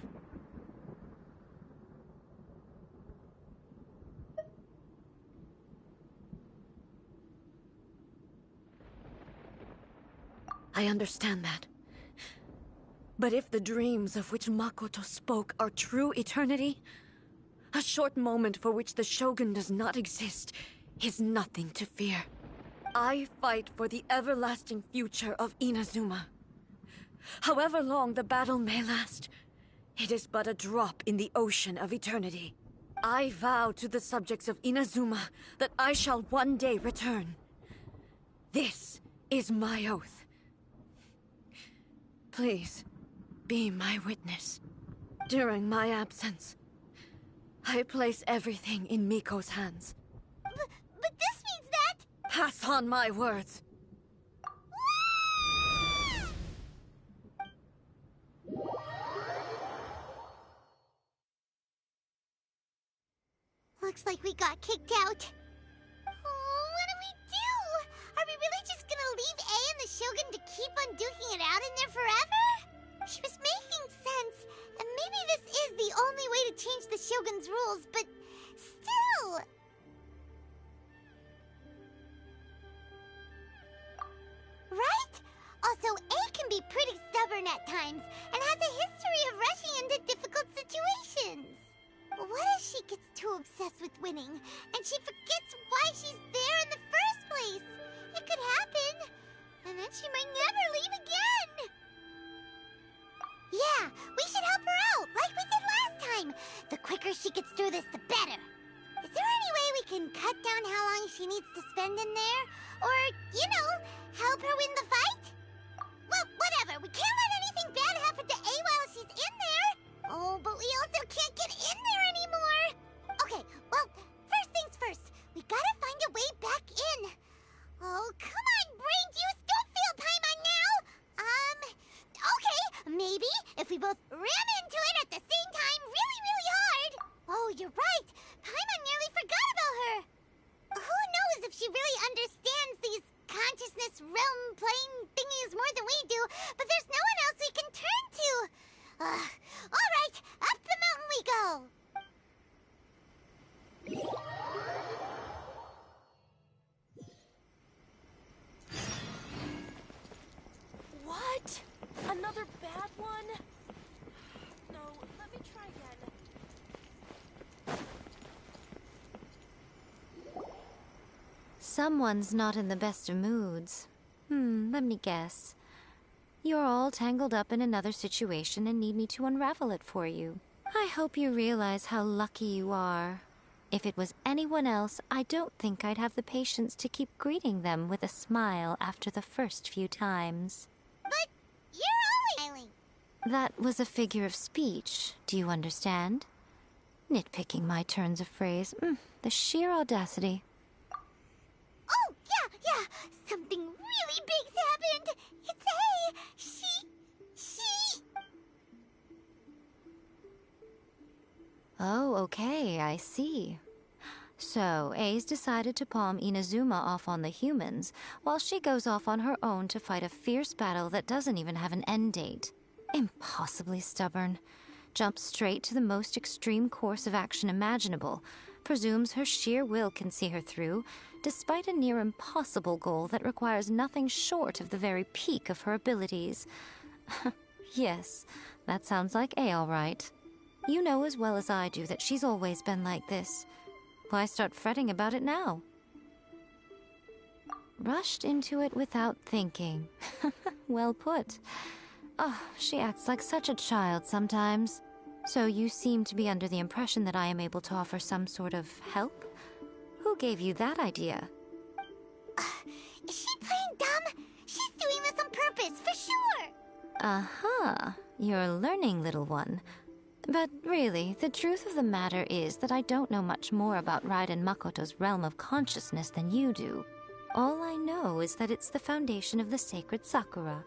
I understand that. But if the dreams of which Makoto spoke are true eternity, a short moment for which the Shogun does not exist is nothing to fear. I fight for the everlasting future of Inazuma. However long the battle may last, it is but a drop in the ocean of eternity. I vow to the subjects of Inazuma that I shall one day return. This is my oath. Please, be my witness. During my absence, I place everything in Miko's hands. But this means that... Pass on my words. Looks like we got kicked out. Oh, what do? Are we really just gonna leave A and the Shogun to keep on duking it out in there forever? She was making sense, and maybe this is the only way to change the Shogun's rules, but still... Right? times and has a history of rushing into difficult situations. What if she gets too obsessed with winning and she forgets why she's there in the first place? It could happen, and then she might never leave again. Yeah, we should help her out, like we did last time. The quicker she gets through this, the better. Is there any way we can cut down how long she needs to spend in there? Or, help her win the fight? Well, whatever. We can't let anything bad happen to A while she's in there. Oh, but we also can't get in there anymore. Okay, well, first things first. We gotta find a way back in. Oh, come on, brain juice. Don't fail Paimon now. Okay, maybe if we both ram into it at the same time really, really hard. Oh, you're right. Paimon nearly forgot about her. Who knows if she really understands these consciousness realm plane thingies more than we do, but there's no one else we can turn to. All right, up the mountain we go. What? Another bad one? No, let me try again. Someone's not in the best of moods. Let me guess. You're all tangled up in another situation and need me to unravel it for you. I hope you realize how lucky you are. If it was anyone else, I don't think I'd have the patience to keep greeting them with a smile after the first few times. But you're always smiling. That was a figure of speech, do you understand? Nitpicking my turns of phrase. The sheer audacity. Oh, yeah. Something really big's happened. It's A. She... Oh, okay, I see. So, A's decided to palm Inazuma off on the humans, while she goes off on her own to fight a fierce battle that doesn't even have an end date. Impossibly stubborn. Jumps straight to the most extreme course of action imaginable, presumes her sheer will can see her through, despite a near impossible goal that requires nothing short of the very peak of her abilities. Yes, that sounds like A all right. You know as well as I do that she's always been like this. Why start fretting about it now? Rushed into it without thinking. Well put. Oh, she acts like such a child sometimes. So you seem to be under the impression that I am able to offer some sort of help? Who gave you that idea? Is she playing dumb? She's doing this on purpose, for sure. Uh-huh. You're learning, little one. But really, the truth of the matter is that I don't know much more about Raiden Makoto's realm of consciousness than you do. All I know is that it's the foundation of the sacred Sakura,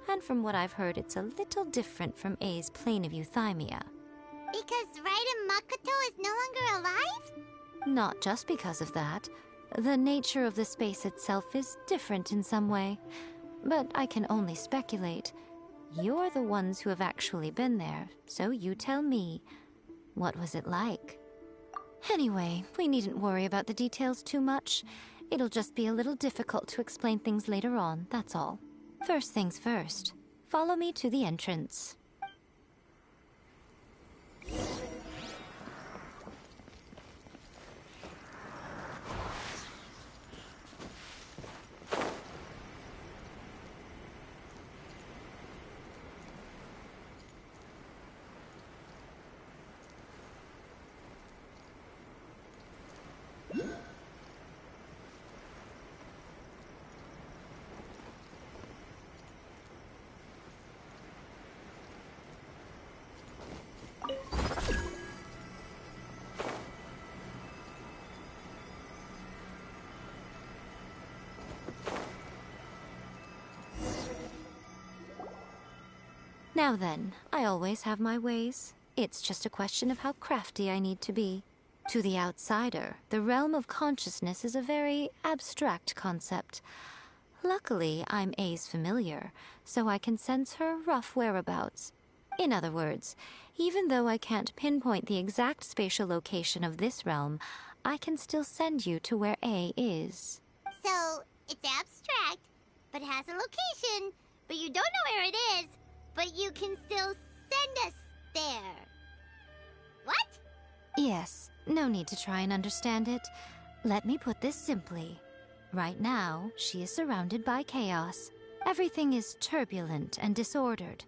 and from what I've heard, it's a little different from A's plane of euthymia. Because Raiden Makoto is no longer alive? Not just because of that. The nature of the space itself is different in some way. But I can only speculate. You're the ones who have actually been there, so you tell me. What was it like? Anyway, we needn't worry about the details too much. It'll just be a little difficult to explain things later on, that's all. First things first. Follow me to the entrance. Now then, I always have my ways. It's just a question of how crafty I need to be. To the outsider, the realm of consciousness is a very abstract concept. Luckily, I'm A's familiar, so I can sense her rough whereabouts. In other words, even though I can't pinpoint the exact spatial location of this realm, I can still send you to where A is. So, it's abstract, but has a location, but you don't know where it is. but you can still send us there. What? Yes, no need to try and understand it. Let me put this simply. Right now, she is surrounded by chaos. Everything is turbulent and disordered.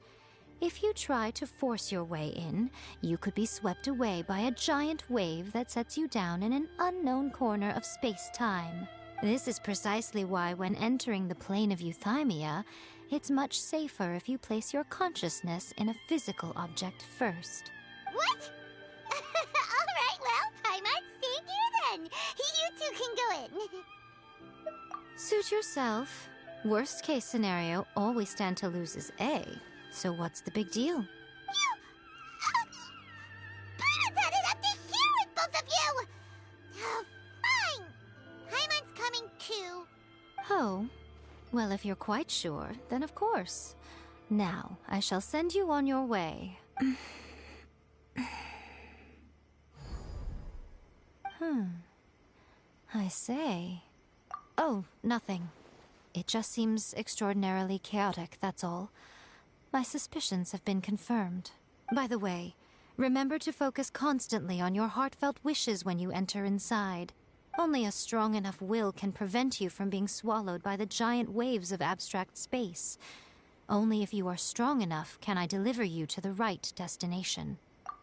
If you try to force your way in, you could be swept away by a giant wave that sets you down in an unknown corner of space-time. This is precisely why when entering the plane of euthymia, it's much safer if you place your consciousness in a physical object first. What? Alright, well, Paimon, stay here then. You two can go in. Suit yourself. Worst case scenario, all we stand to lose is A. So what's the big deal? You... Paimon's had it up to here with both of you! Oh, fine! Paimon's coming too. Oh, well, if you're quite sure, then of course. Now, I shall send you on your way. I say... Oh, nothing. It just seems extraordinarily chaotic, that's all. My suspicions have been confirmed. By the way, remember to focus constantly on your heartfelt wishes when you enter inside. Only a strong enough will can prevent you from being swallowed by the giant waves of abstract space. Only if you are strong enough can I deliver you to the right destination.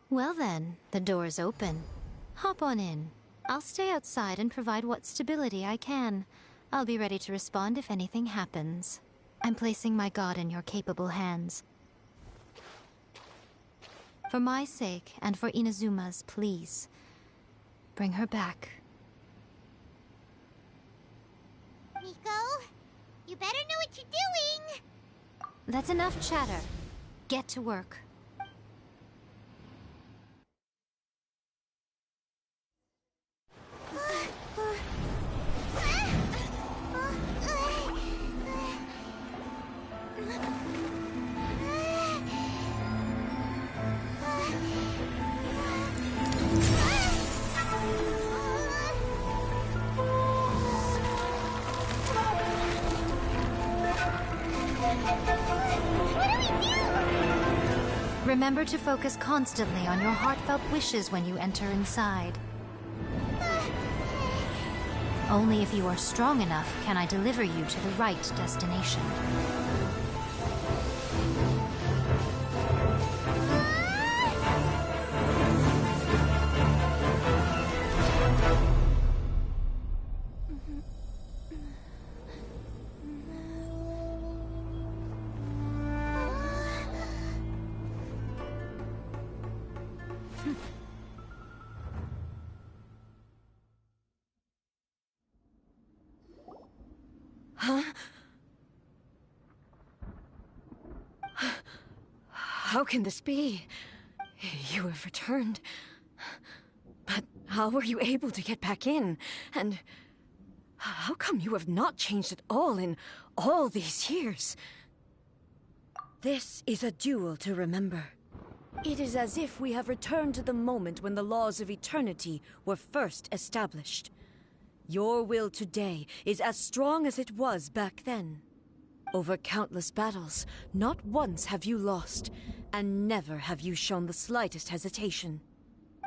Well then, the door's open. Hop on in. I'll stay outside and provide what stability I can. I'll be ready to respond if anything happens. I'm placing my god in your capable hands. For my sake, and for Inazuma's, please. Bring her back. Miko, you better know what you're doing! That's enough chatter. Get to work. Remember to focus constantly on your heartfelt wishes when you enter inside. Only if you are strong enough can I deliver you to the right destination. How can this be? You have returned. But how were you able to get back in? And how come you have not changed at all in all these years? This is a duel to remember. It is as if we have returned to the moment when the laws of eternity were first established. Your will today is as strong as it was back then. Over countless battles, not once have you lost, and never have you shown the slightest hesitation.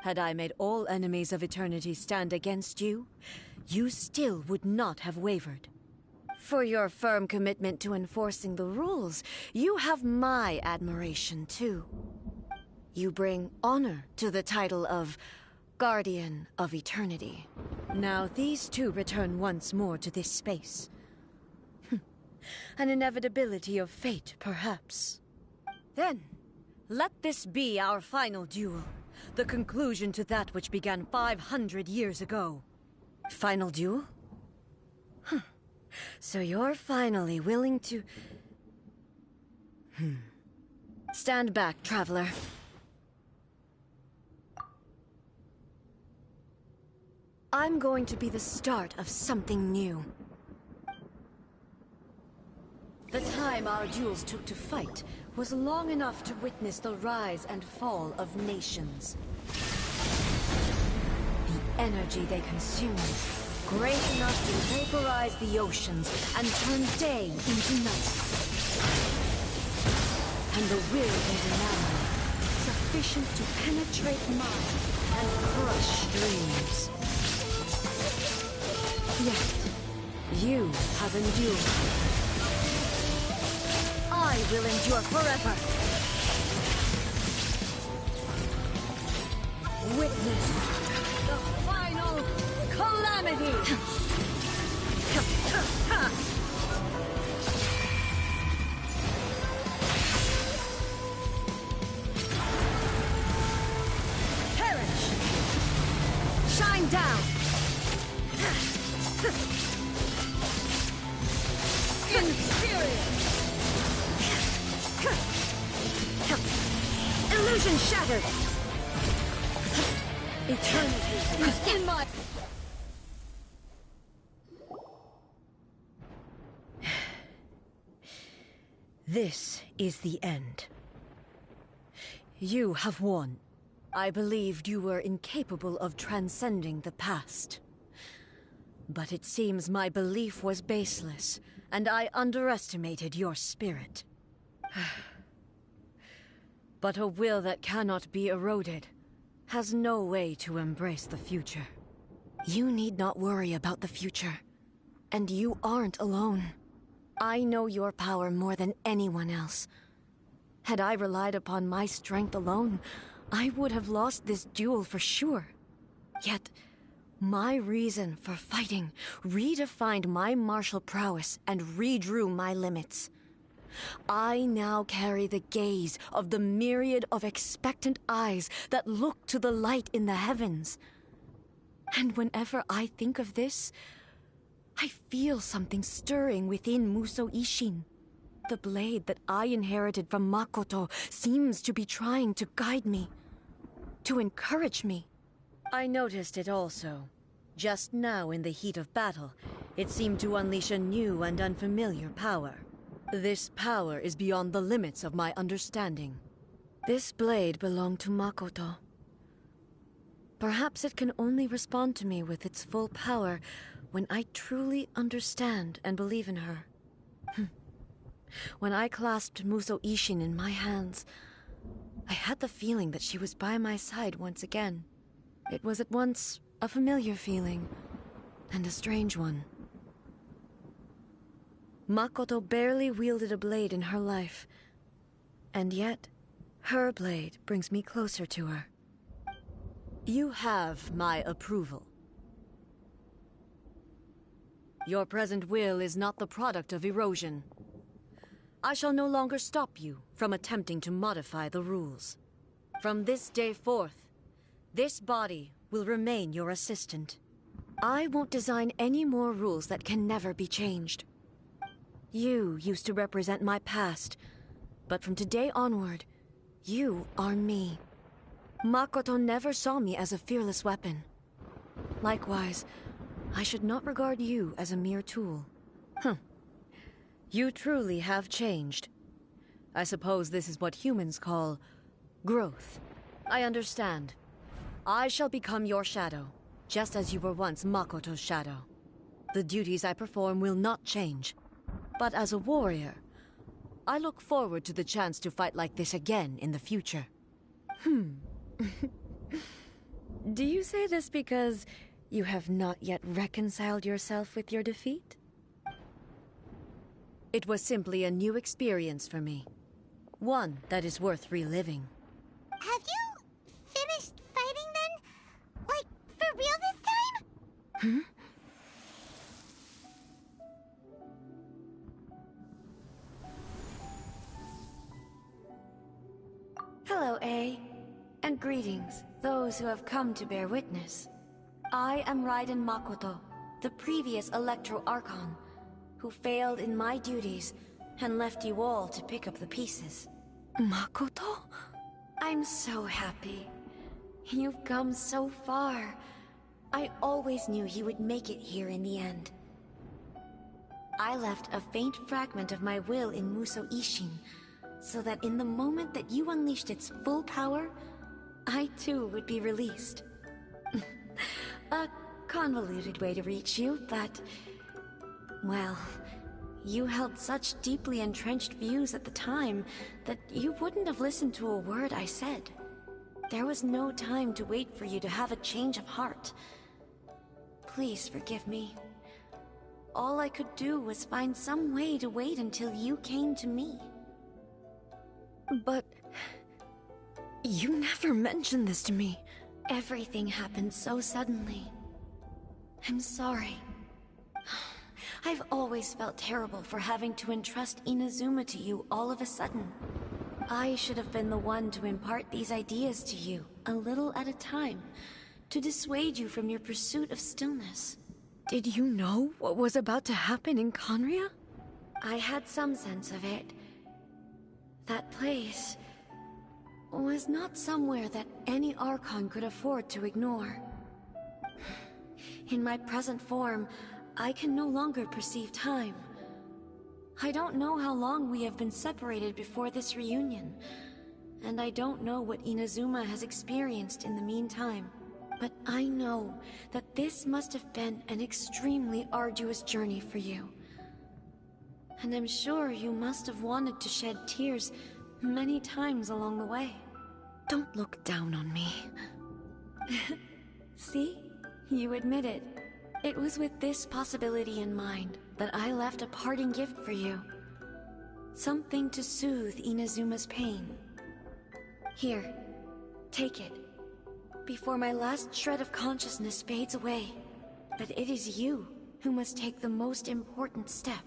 Had I made all enemies of eternity stand against you, you still would not have wavered. For your firm commitment to enforcing the rules, you have my admiration too. You bring honor to the title of Guardian of Eternity. Now these two return once more to this space. An inevitability of fate, perhaps. Then, let this be our final duel. The conclusion to that which began 500 years ago. Final duel? So you're finally willing to... Stand back, traveler. I'm going to be the start of something new. The time our duels took to fight was long enough to witness the rise and fall of nations. The energy they consume, great enough to vaporize the oceans and turn day into night. and the will is an ally, sufficient to penetrate minds and crush dreams. Yet, you have endured. I will endure forever. Witness the final calamity! Perish! Shine down! Inferior! Illusion shattered! Eternity is in my... This is the end. You have won. I believed you were incapable of transcending the past. But it seems my belief was baseless, and I underestimated your spirit. But a will that cannot be eroded has no way to embrace the future. You need not worry about the future, and you aren't alone. I know your power more than anyone else. Had I relied upon my strength alone, I would have lost this duel for sure. Yet, my reason for fighting redefined my martial prowess and redrew my limits. I now carry the gaze of the myriad of expectant eyes that look to the light in the heavens. And whenever I think of this, I feel something stirring within Musou Ishin. The blade that I inherited from Makoto seems to be trying to guide me, to encourage me. I noticed it also. Just now in the heat of battle, it seemed to unleash a new and unfamiliar power. This power is beyond the limits of my understanding. This blade belonged to Makoto. Perhaps it can only respond to me with its full power when I truly understand and believe in her. When I clasped Musou Ishin in my hands, I had the feeling that she was by my side once again. It was at once a familiar feeling and a strange one. Makoto barely wielded a blade in her life, and yet her blade brings me closer to her. You have my approval. Your present will is not the product of erosion. I shall no longer stop you from attempting to modify the rules. From this day forth, this body will remain your assistant. I won't design any more rules that can never be changed. You used to represent my past, but from today onward, you are me. Makoto never saw me as a fearless weapon. Likewise, I should not regard you as a mere tool. You truly have changed. I suppose this is what humans call growth. I understand. I shall become your shadow, just as you were once Makoto's shadow. The duties I perform will not change. But as a warrior, I look forward to the chance to fight like this again in the future. Do you say this because you have not yet reconciled yourself with your defeat? It was simply a new experience for me. One that is worth reliving. Have you finished fighting then? Like, for real this time? Hello, A. And greetings, those who have come to bear witness. I am Raiden Makoto, the previous Electro Archon, who failed in my duties and left you all to pick up the pieces. Makoto? I'm so happy. You've come so far. I always knew you would make it here in the end. I left a faint fragment of my will in Musou Ishin, so that in the moment that you unleashed its full power, I too would be released. A convoluted way to reach you, but... well, You held such deeply entrenched views at the time that you wouldn't have listened to a word I said. There was no time to wait for you to have a change of heart. Please forgive me. All I could do was find some way to wait until you came to me. But you never mentioned this to me. Everything happened so suddenly. I'm sorry. I've always felt terrible for having to entrust Inazuma to you all of a sudden. I should have been the one to impart these ideas to you, a little at a time, to dissuade you from your pursuit of stillness. Did you know what was about to happen in Conria? I had some sense of it. That place was not somewhere that any Archon could afford to ignore. In my present form, I can no longer perceive time. I don't know how long we have been separated before this reunion, and I don't know what Inazuma has experienced in the meantime. But I know that this must have been an extremely arduous journey for you. And I'm sure you must have wanted to shed tears many times along the way. Don't look down on me. See? You admit it. It was with this possibility in mind that I left a parting gift for you. Something to soothe Inazuma's pain. Here, take it. Before my last shred of consciousness fades away. But it is you who must take the most important step.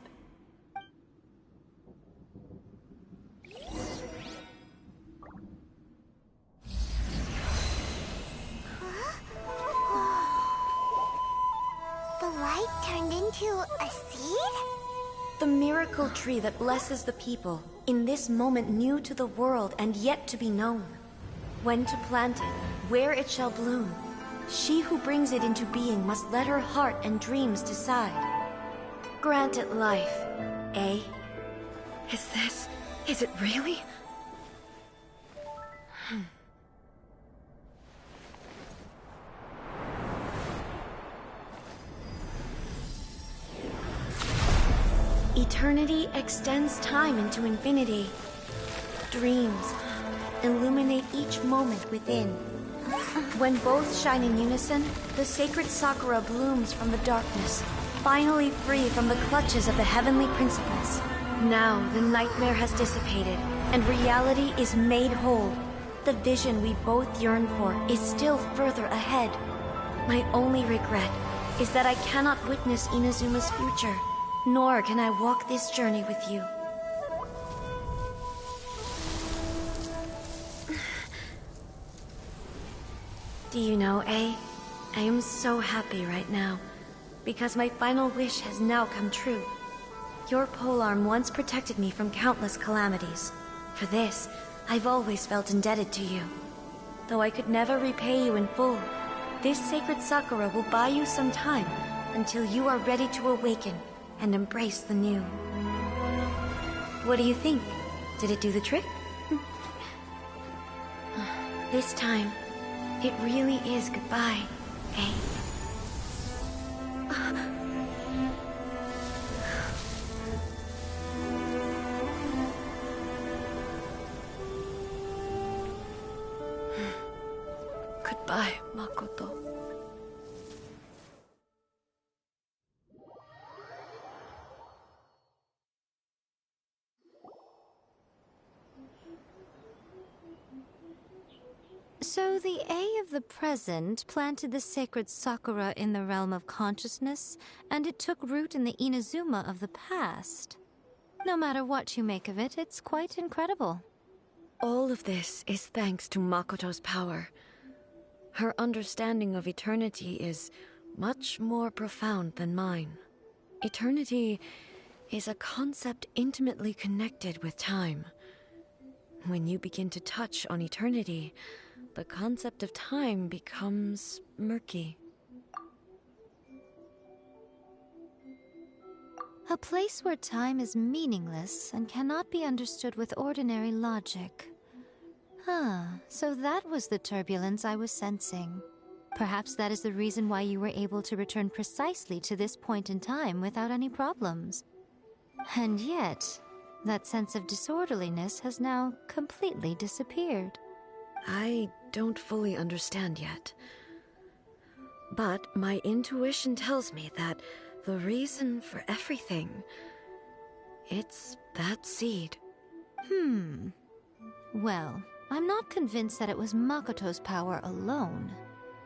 The light turned into a seed? The miracle tree that blesses the people, in this moment new to the world and yet to be known. When to plant it, where it shall bloom. She who brings it into being must let her heart and dreams decide. Grant it life, eh? Is it really? Eternity extends time into infinity. Dreams illuminate each moment within. When both shine in unison, the sacred Sakura blooms from the darkness, finally free from the clutches of the heavenly principles. Now the nightmare has dissipated, and reality is made whole. The vision we both yearn for is still further ahead. My only regret is that I cannot witness Inazuma's future. Nor can I walk this journey with you. Do you know, I am so happy right now, because my final wish has now come true. Your polearm once protected me from countless calamities. For this, I've always felt indebted to you. Though I could never repay you in full, this sacred Sakura will buy you some time until you are ready to awaken and embrace the new. What do you think? Did it do the trick? This time, it really is goodbye, eh? Goodbye, Makoto. So the A of the present planted the sacred Sakura in the realm of consciousness, and it took root in the Inazuma of the past. No matter what you make of it, it's quite incredible. All of this is thanks to Makoto's power. Her understanding of eternity is much more profound than mine. Eternity is a concept intimately connected with time. When you begin to touch on eternity, the concept of time becomes murky. A place where time is meaningless and cannot be understood with ordinary logic. So that was the turbulence I was sensing. Perhaps that is the reason why you were able to return precisely to this point in time without any problems. And yet, that sense of disorderliness has now completely disappeared. I don't fully understand yet. But my intuition tells me that the reason for everything, it's that seed. Well, I'm not convinced that it was Makoto's power alone.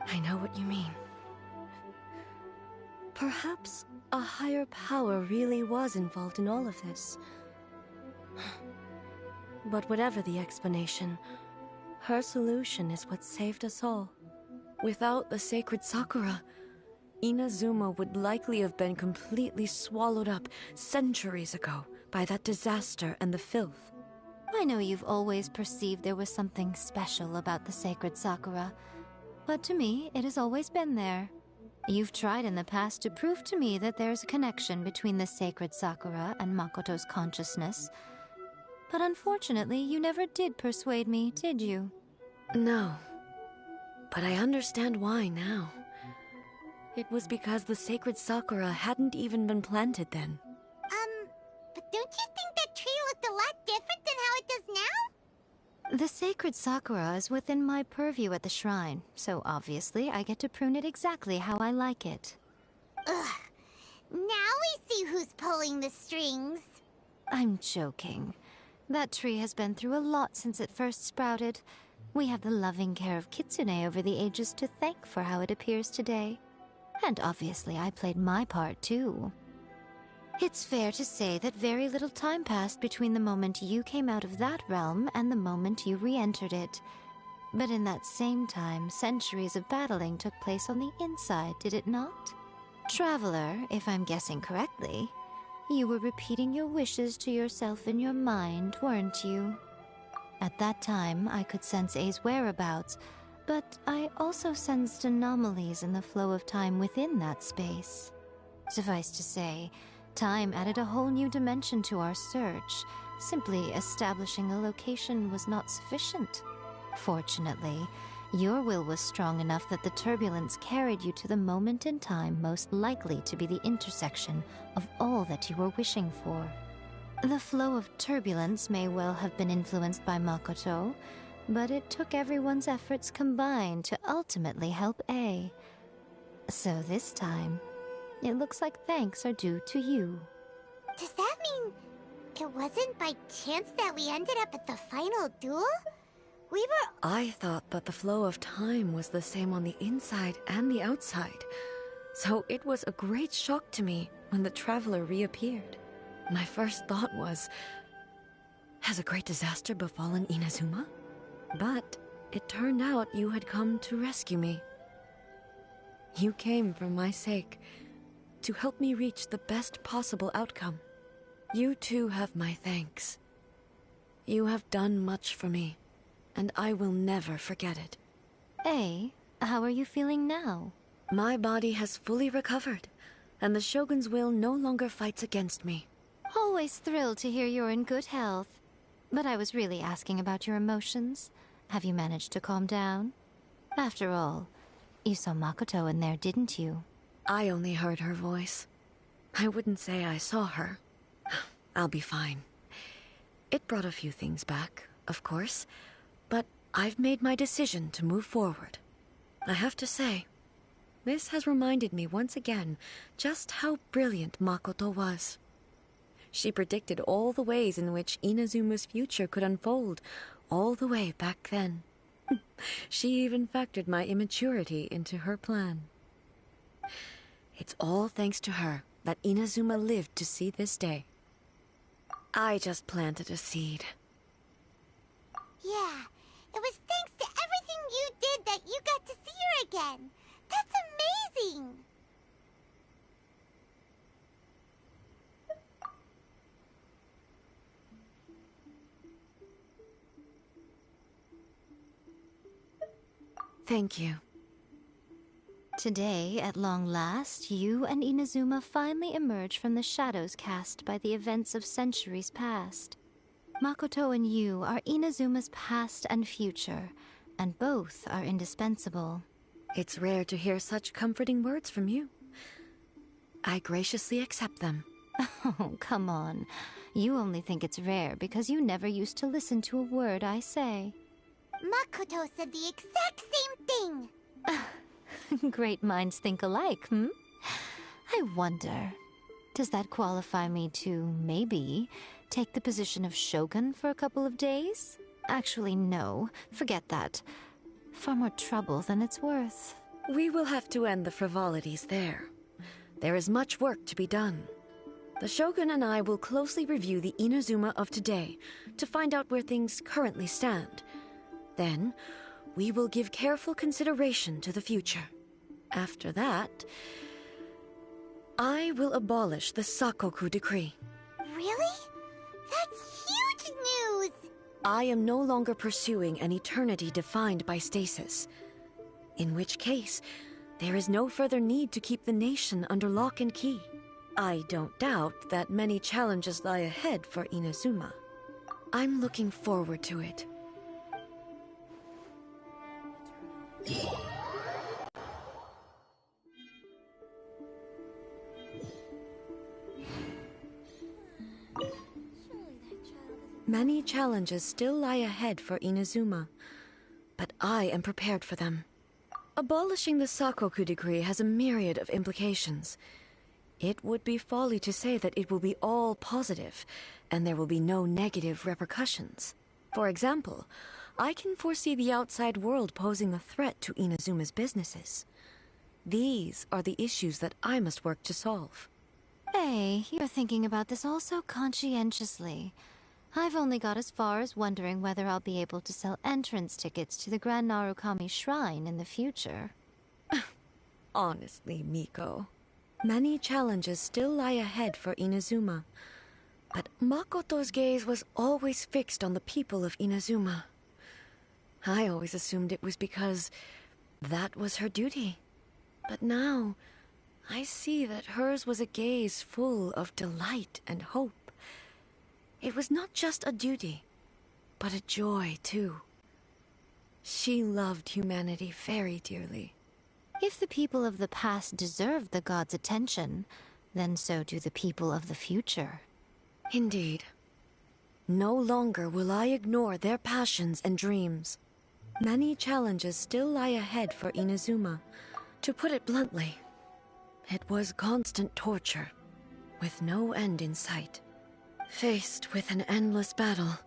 I know what you mean. Perhaps a higher power really was involved in all of this. But whatever the explanation, her solution is what saved us all. Without the sacred Sakura, Inazuma would likely have been completely swallowed up centuries ago by that disaster and the filth. I know you've always perceived there was something special about the sacred Sakura, but to me, it has always been there. You've tried in the past to prove to me that there's a connection between the sacred Sakura and Makoto's consciousness, but unfortunately, you never did persuade me, did you? No. But I understand why now. It was because the sacred Sakura hadn't even been planted then. But don't you think that tree looked a lot different than how it does now? The sacred Sakura is within my purview at the shrine, so obviously I get to prune it exactly how I like it. Ugh. Now we see who's pulling the strings. I'm joking. That tree has been through a lot since it first sprouted. We have the loving care of Kitsune over the ages to thank for how it appears today. And obviously I played my part too. It's fair to say that very little time passed between the moment you came out of that realm and the moment you re-entered it. But in that same time, centuries of battling took place on the inside, did it not? Traveler, if I'm guessing correctly, you were repeating your wishes to yourself in your mind, weren't you? At that time, I could sense A's whereabouts, but I also sensed anomalies in the flow of time within that space. Suffice to say, time added a whole new dimension to our search. Simply establishing a location was not sufficient. Fortunately, your will was strong enough that the turbulence carried you to the moment in time most likely to be the intersection of all that you were wishing for. The flow of turbulence may well have been influenced by Makoto, but it took everyone's efforts combined to ultimately help A. So this time, it looks like thanks are due to you. Does that mean it wasn't by chance that we ended up at the final duel? We were... I thought that the flow of time was the same on the inside and the outside, so it was a great shock to me when the traveler reappeared. My first thought was, has a great disaster befallen Inazuma? But it turned out you had come to rescue me. You came for my sake, to help me reach the best possible outcome. You too have my thanks. You have done much for me, and I will never forget it. A, how are you feeling now? My body has fully recovered, and the Shogun's will no longer fights against me. Always thrilled to hear you're in good health. But I was really asking about your emotions. Have you managed to calm down? After all, you saw Makoto in there, didn't you? I only heard her voice. I wouldn't say I saw her. I'll be fine. It brought a few things back, of course, but I've made my decision to move forward. I have to say, this has reminded me once again just how brilliant Makoto was. She predicted all the ways in which Inazuma's future could unfold, all the way back then. She even factored my immaturity into her plan. It's all thanks to her that Inazuma lived to see this day. I just planted a seed. Yeah, it was thanks to everything you did that you got to see her again. That's amazing! Thank you. Today, at long last, you and Inazuma finally emerge from the shadows cast by the events of centuries past. Makoto and you are Inazuma's past and future, and both are indispensable. It's rare to hear such comforting words from you. I graciously accept them. Oh, come on. You only think it's rare because you never used to listen to a word I say. Makoto said the exact same thing! Great minds think alike, hmm? I wonder, does that qualify me to, maybe, take the position of Shogun for a couple of days? Actually, no. Forget that. Far more trouble than it's worth. We will have to end the frivolities there. There is much work to be done. The Shogun and I will closely review the Inazuma of today to find out where things currently stand. Then, we will give careful consideration to the future. After that, I will abolish the Sakoku decree. Really? That's huge news! I am no longer pursuing an eternity defined by stasis. In which case, there is no further need to keep the nation under lock and key. I don't doubt that many challenges lie ahead for Inazuma. I'm looking forward to it. Many challenges still lie ahead for Inazuma, but I am prepared for them. Abolishing the Sakoku decree has a myriad of implications. It would be folly to say that it will be all positive, and there will be no negative repercussions. For example, I can foresee the outside world posing a threat to Inazuma's businesses. These are the issues that I must work to solve. Hey, you're thinking about this all so conscientiously. I've only got as far as wondering whether I'll be able to sell entrance tickets to the Grand Narukami Shrine in the future. Honestly, Miko, many challenges still lie ahead for Inazuma. But Makoto's gaze was always fixed on the people of Inazuma. I always assumed it was because that was her duty. But now, I see that hers was a gaze full of delight and hope. It was not just a duty, but a joy, too. She loved humanity very dearly. If the people of the past deserve the gods' attention, then so do the people of the future. Indeed. No longer will I ignore their passions and dreams. Many challenges still lie ahead for Inazuma. To put it bluntly, it was constant torture, with no end in sight. Faced with an endless battle,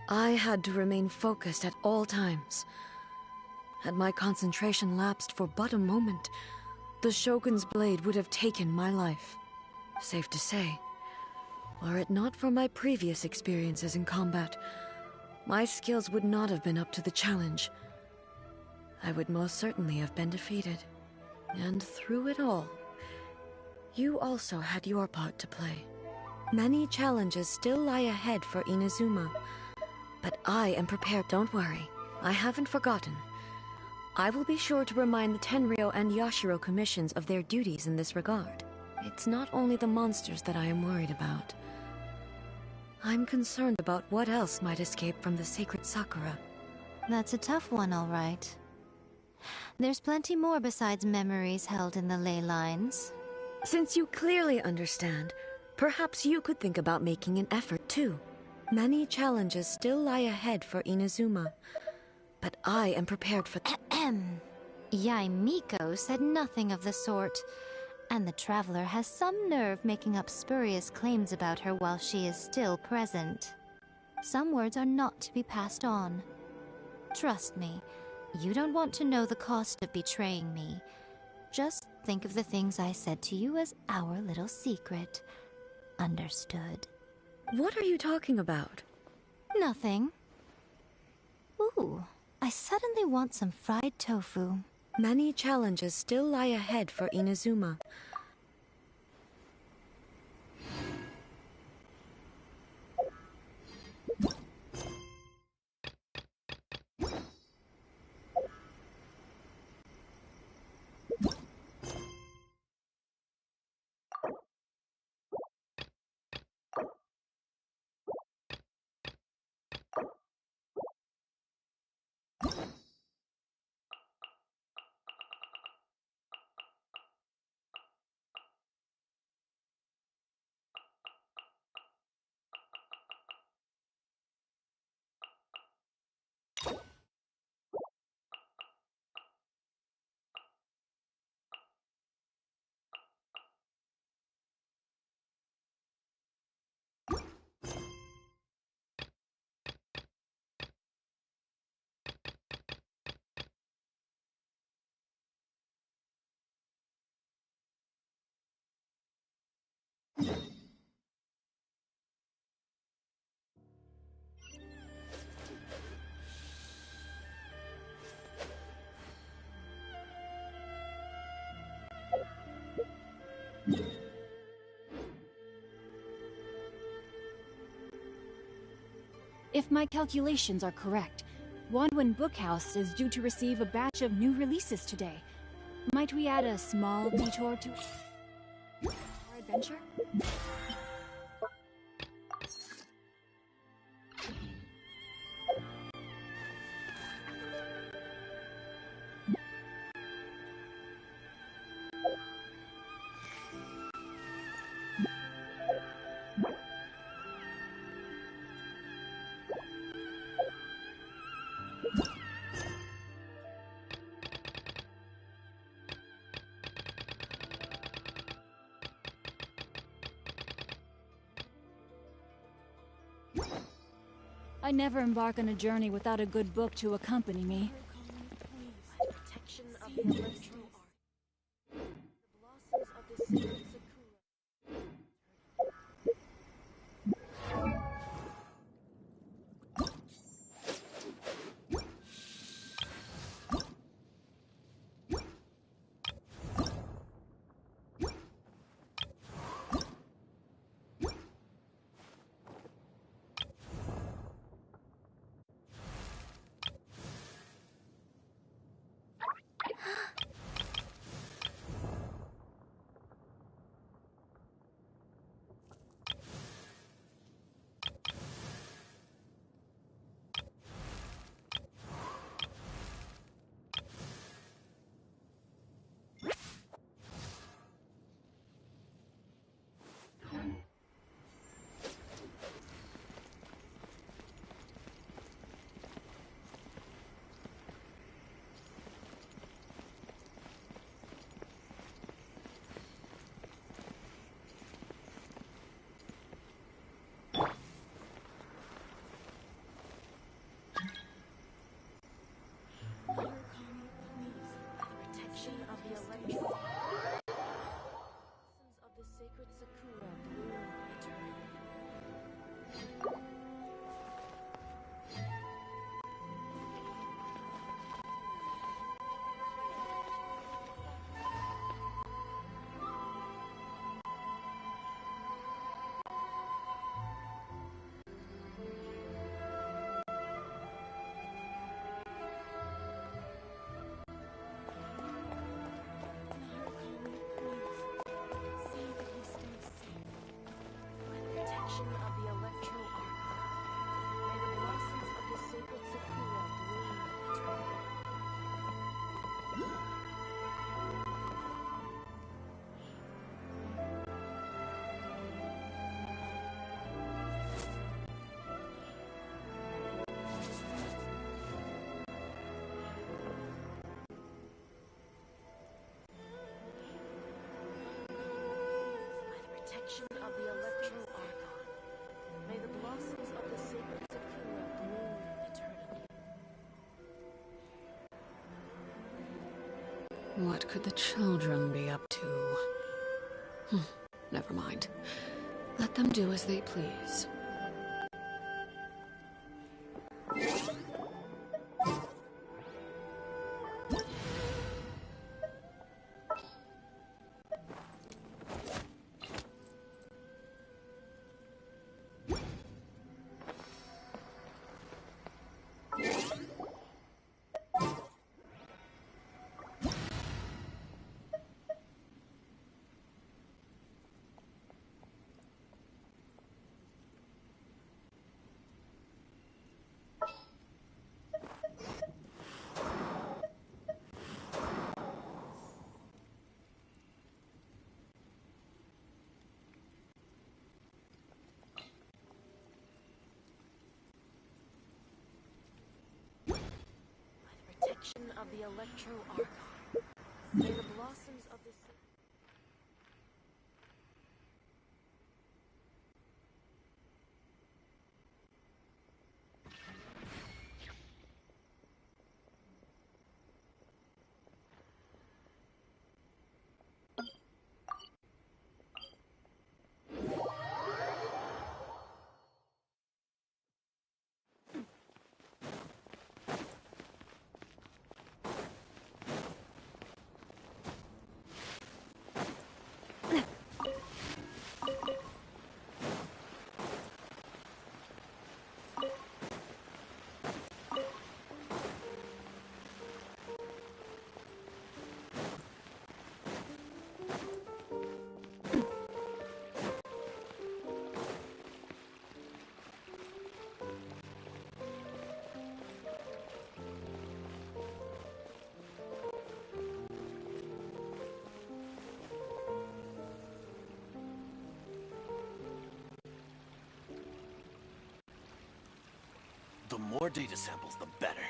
I had to remain focused at all times. Had my concentration lapsed for but a moment, the Shogun's blade would have taken my life. Safe to say, were it not for my previous experiences in combat, my skills would not have been up to the challenge. I would most certainly have been defeated. And through it all, you also had your part to play. Many challenges still lie ahead for Inazuma, but I am prepared. Don't worry, I haven't forgotten. I will be sure to remind the Tenryo and Yashiro commissions of their duties in this regard. It's not only the monsters that I am worried about. I'm concerned about what else might escape from the sacred Sakura. That's a tough one, all right. There's plenty more besides memories held in the ley lines. Since you clearly understand, perhaps you could think about making an effort, too. Many challenges still lie ahead for Inazuma, but I am prepared for Yae Miko said nothing of the sort, and the Traveler has some nerve making up spurious claims about her while she is still present. Some words are not to be passed on. Trust me, you don't want to know the cost of betraying me. Just think of the things I said to you as our little secret. Understood? What are you talking about? Nothing. Ooh, I suddenly want some fried tofu. Many challenges still lie ahead for Inazuma. If my calculations are correct, Wanwen Bookhouse is due to receive a batch of new releases today. Might we add a small detour to our adventure? I never embark on a journey without a good book to accompany me. Protection of the electro art. The blossoms of the sacred sakura. Protection of the electro art. Blossoms of the sacred sakura bloom eternally. Protection of the electro archive. May the blossoms of the sacred sakura bloom eternally. By the protection of the electro archive. May the blossoms of the sacred sakura bloom eternally. What could the children be up to? Never mind. Let them do as they please. Protection of the electro archive. May the blossoms of the The more data samples, the better.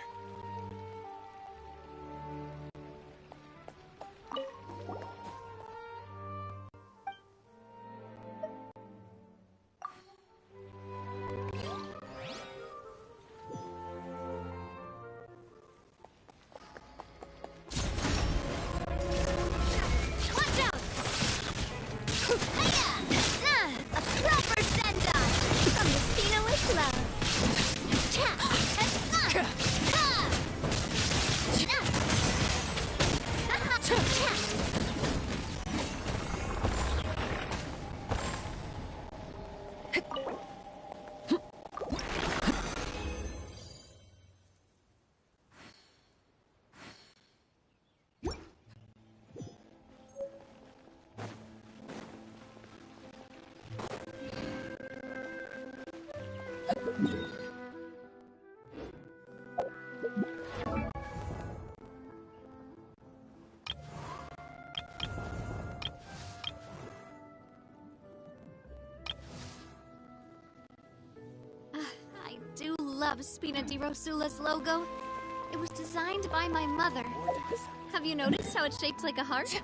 I do love Spina di Rosula's logo. It was designed by my mother. Have you noticed how it's shaped like a heart?